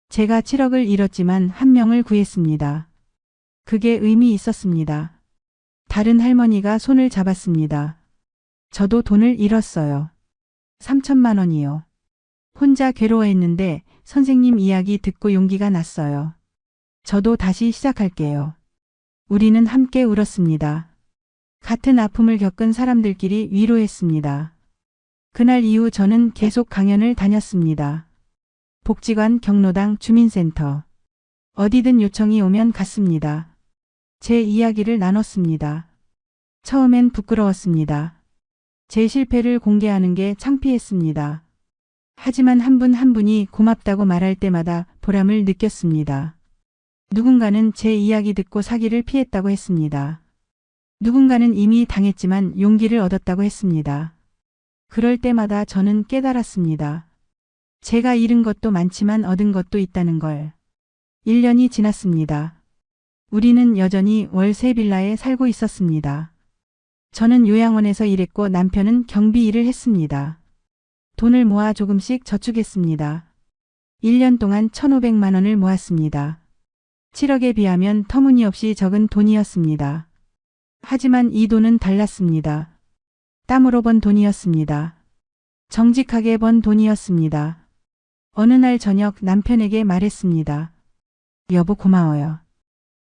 제가 7억을 잃었지만 한 명을 구했습니다. 그게 의미 있었습니다. 다른 할머니가 손을 잡았습니다. 저도 돈을 잃었어요. 3천만 원이요. 혼자 괴로워했는데 선생님 이야기 듣고 용기가 났어요. 저도 다시 시작할게요. 우리는 함께 울었습니다. 같은 아픔을 겪은 사람들끼리 위로했습니다. 그날 이후 저는 계속 강연을 다녔습니다. 복지관, 경로당, 주민센터. 어디든 요청이 오면 갔습니다. 제 이야기를 나눴습니다. 처음엔 부끄러웠습니다. 제 실패를 공개하는 게 창피했습니다. 하지만 한 분 한 분이 고맙다고 말할 때마다 보람을 느꼈습니다. 누군가는 제 이야기 듣고 사기를 피했다고 했습니다. 누군가는 이미 당했지만 용기를 얻었다고 했습니다. 그럴 때마다 저는 깨달았습니다. 제가 잃은 것도 많지만 얻은 것도 있다는 걸. 1년이 지났습니다. 우리는 여전히 월세 빌라에 살고 있었습니다. 저는 요양원에서 일했고 남편은 경비 일을 했습니다. 돈을 모아 조금씩 저축했습니다. 1년 동안 1,500만 원을 모았습니다. 7억에 비하면 터무니없이 적은 돈이었습니다. 하지만 이 돈은 달랐습니다. 땀으로 번 돈이었습니다. 정직하게 번 돈이었습니다. 어느 날 저녁 남편에게 말했습니다. 여보 고마워요.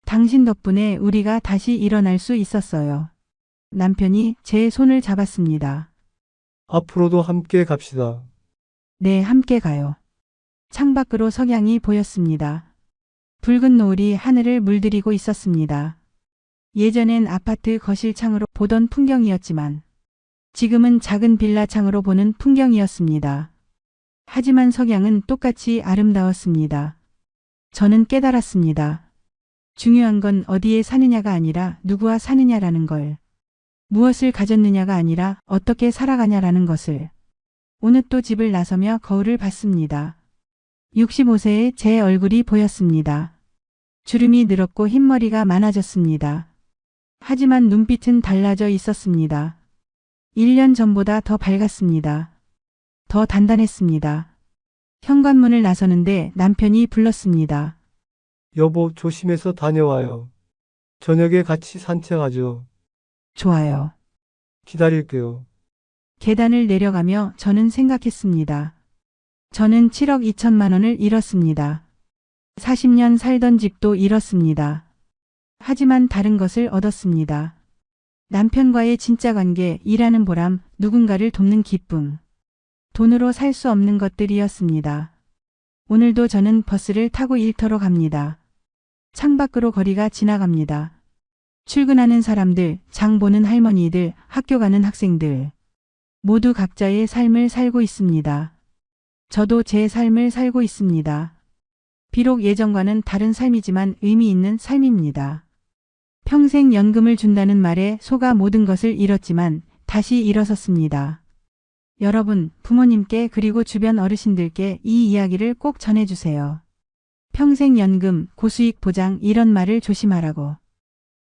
당신 덕분에 우리가 다시 일어날 수 있었어요. 남편이 제 손을 잡았습니다. 앞으로도 함께 갑시다. 네, 함께 가요. 창밖으로 석양이 보였습니다. 붉은 노을이 하늘을 물들이고 있었습니다. 예전엔 아파트 거실 창으로 보던 풍경이었지만 지금은 작은 빌라 창으로 보는 풍경이었습니다. 하지만 석양은 똑같이 아름다웠습니다. 저는 깨달았습니다. 중요한 건 어디에 사느냐가 아니라 누구와 사느냐라는 걸. 무엇을 가졌느냐가 아니라 어떻게 살아가냐라는 것을. 오늘 또 집을 나서며 거울을 봤습니다. 65세의 제 얼굴이 보였습니다. 주름이 늘었고 흰머리가 많아졌습니다. 하지만 눈빛은 달라져 있었습니다. 1년 전보다 더 밝았습니다. 더 단단했습니다. 현관문을 나서는데 남편이 불렀습니다. 여보, 조심해서 다녀와요. 저녁에 같이 산책하죠. 좋아요. 기다릴게요. 계단을 내려가며 저는 생각했습니다. 저는 7억 2천만 원을 잃었습니다. 40년 살던 집도 잃었습니다. 하지만 다른 것을 얻었습니다. 남편과의 진짜 관계, 일하는 보람, 누군가를 돕는 기쁨. 돈으로 살 수 없는 것들이었습니다. 오늘도 저는 버스를 타고 일터로 갑니다. 창밖으로 거리가 지나갑니다. 출근하는 사람들, 장 보는 할머니들, 학교 가는 학생들. 모두 각자의 삶을 살고 있습니다. 저도 제 삶을 살고 있습니다. 비록 예전과는 다른 삶이지만 의미 있는 삶입니다. 평생 연금을 준다는 말에 속아 모든 것을 잃었지만 다시 일어섰습니다. 여러분, 부모님께 그리고 주변 어르신들께 이 이야기를 꼭 전해주세요. 평생 연금, 고수익 보장 이런 말을 조심하라고.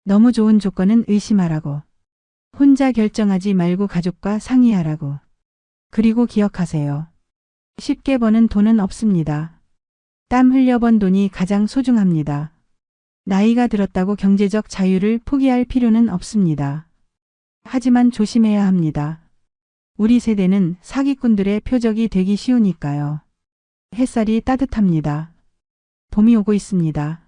너무 좋은 조건은 의심하라고. 혼자 결정하지 말고 가족과 상의하라고. 그리고 기억하세요. 쉽게 버는 돈은 없습니다. 땀 흘려 번 돈이 가장 소중합니다. 나이가 들었다고 경제적 자유를 포기할 필요는 없습니다. 하지만 조심해야 합니다. 우리 세대는 사기꾼들의 표적이 되기 쉬우니까요. 햇살이 따뜻합니다. 봄이 오고 있습니다.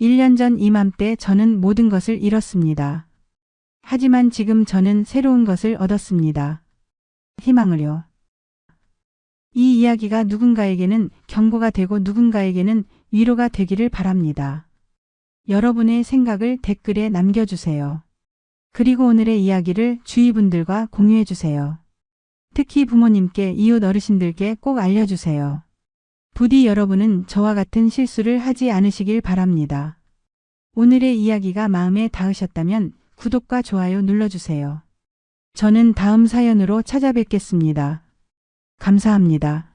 1년 전 이맘때 저는 모든 것을 잃었습니다. 하지만 지금 저는 새로운 것을 얻었습니다. 희망을요. 이 이야기가 누군가에게는 경고가 되고 누군가에게는 위로가 되기를 바랍니다. 여러분의 생각을 댓글에 남겨주세요. 그리고 오늘의 이야기를 주위 분들과 공유해 주세요. 특히 부모님께, 이웃 어르신들께 꼭 알려주세요. 부디 여러분은 저와 같은 실수를 하지 않으시길 바랍니다. 오늘의 이야기가 마음에 닿으셨다면 구독과 좋아요 눌러주세요. 저는 다음 사연으로 찾아뵙겠습니다. 감사합니다.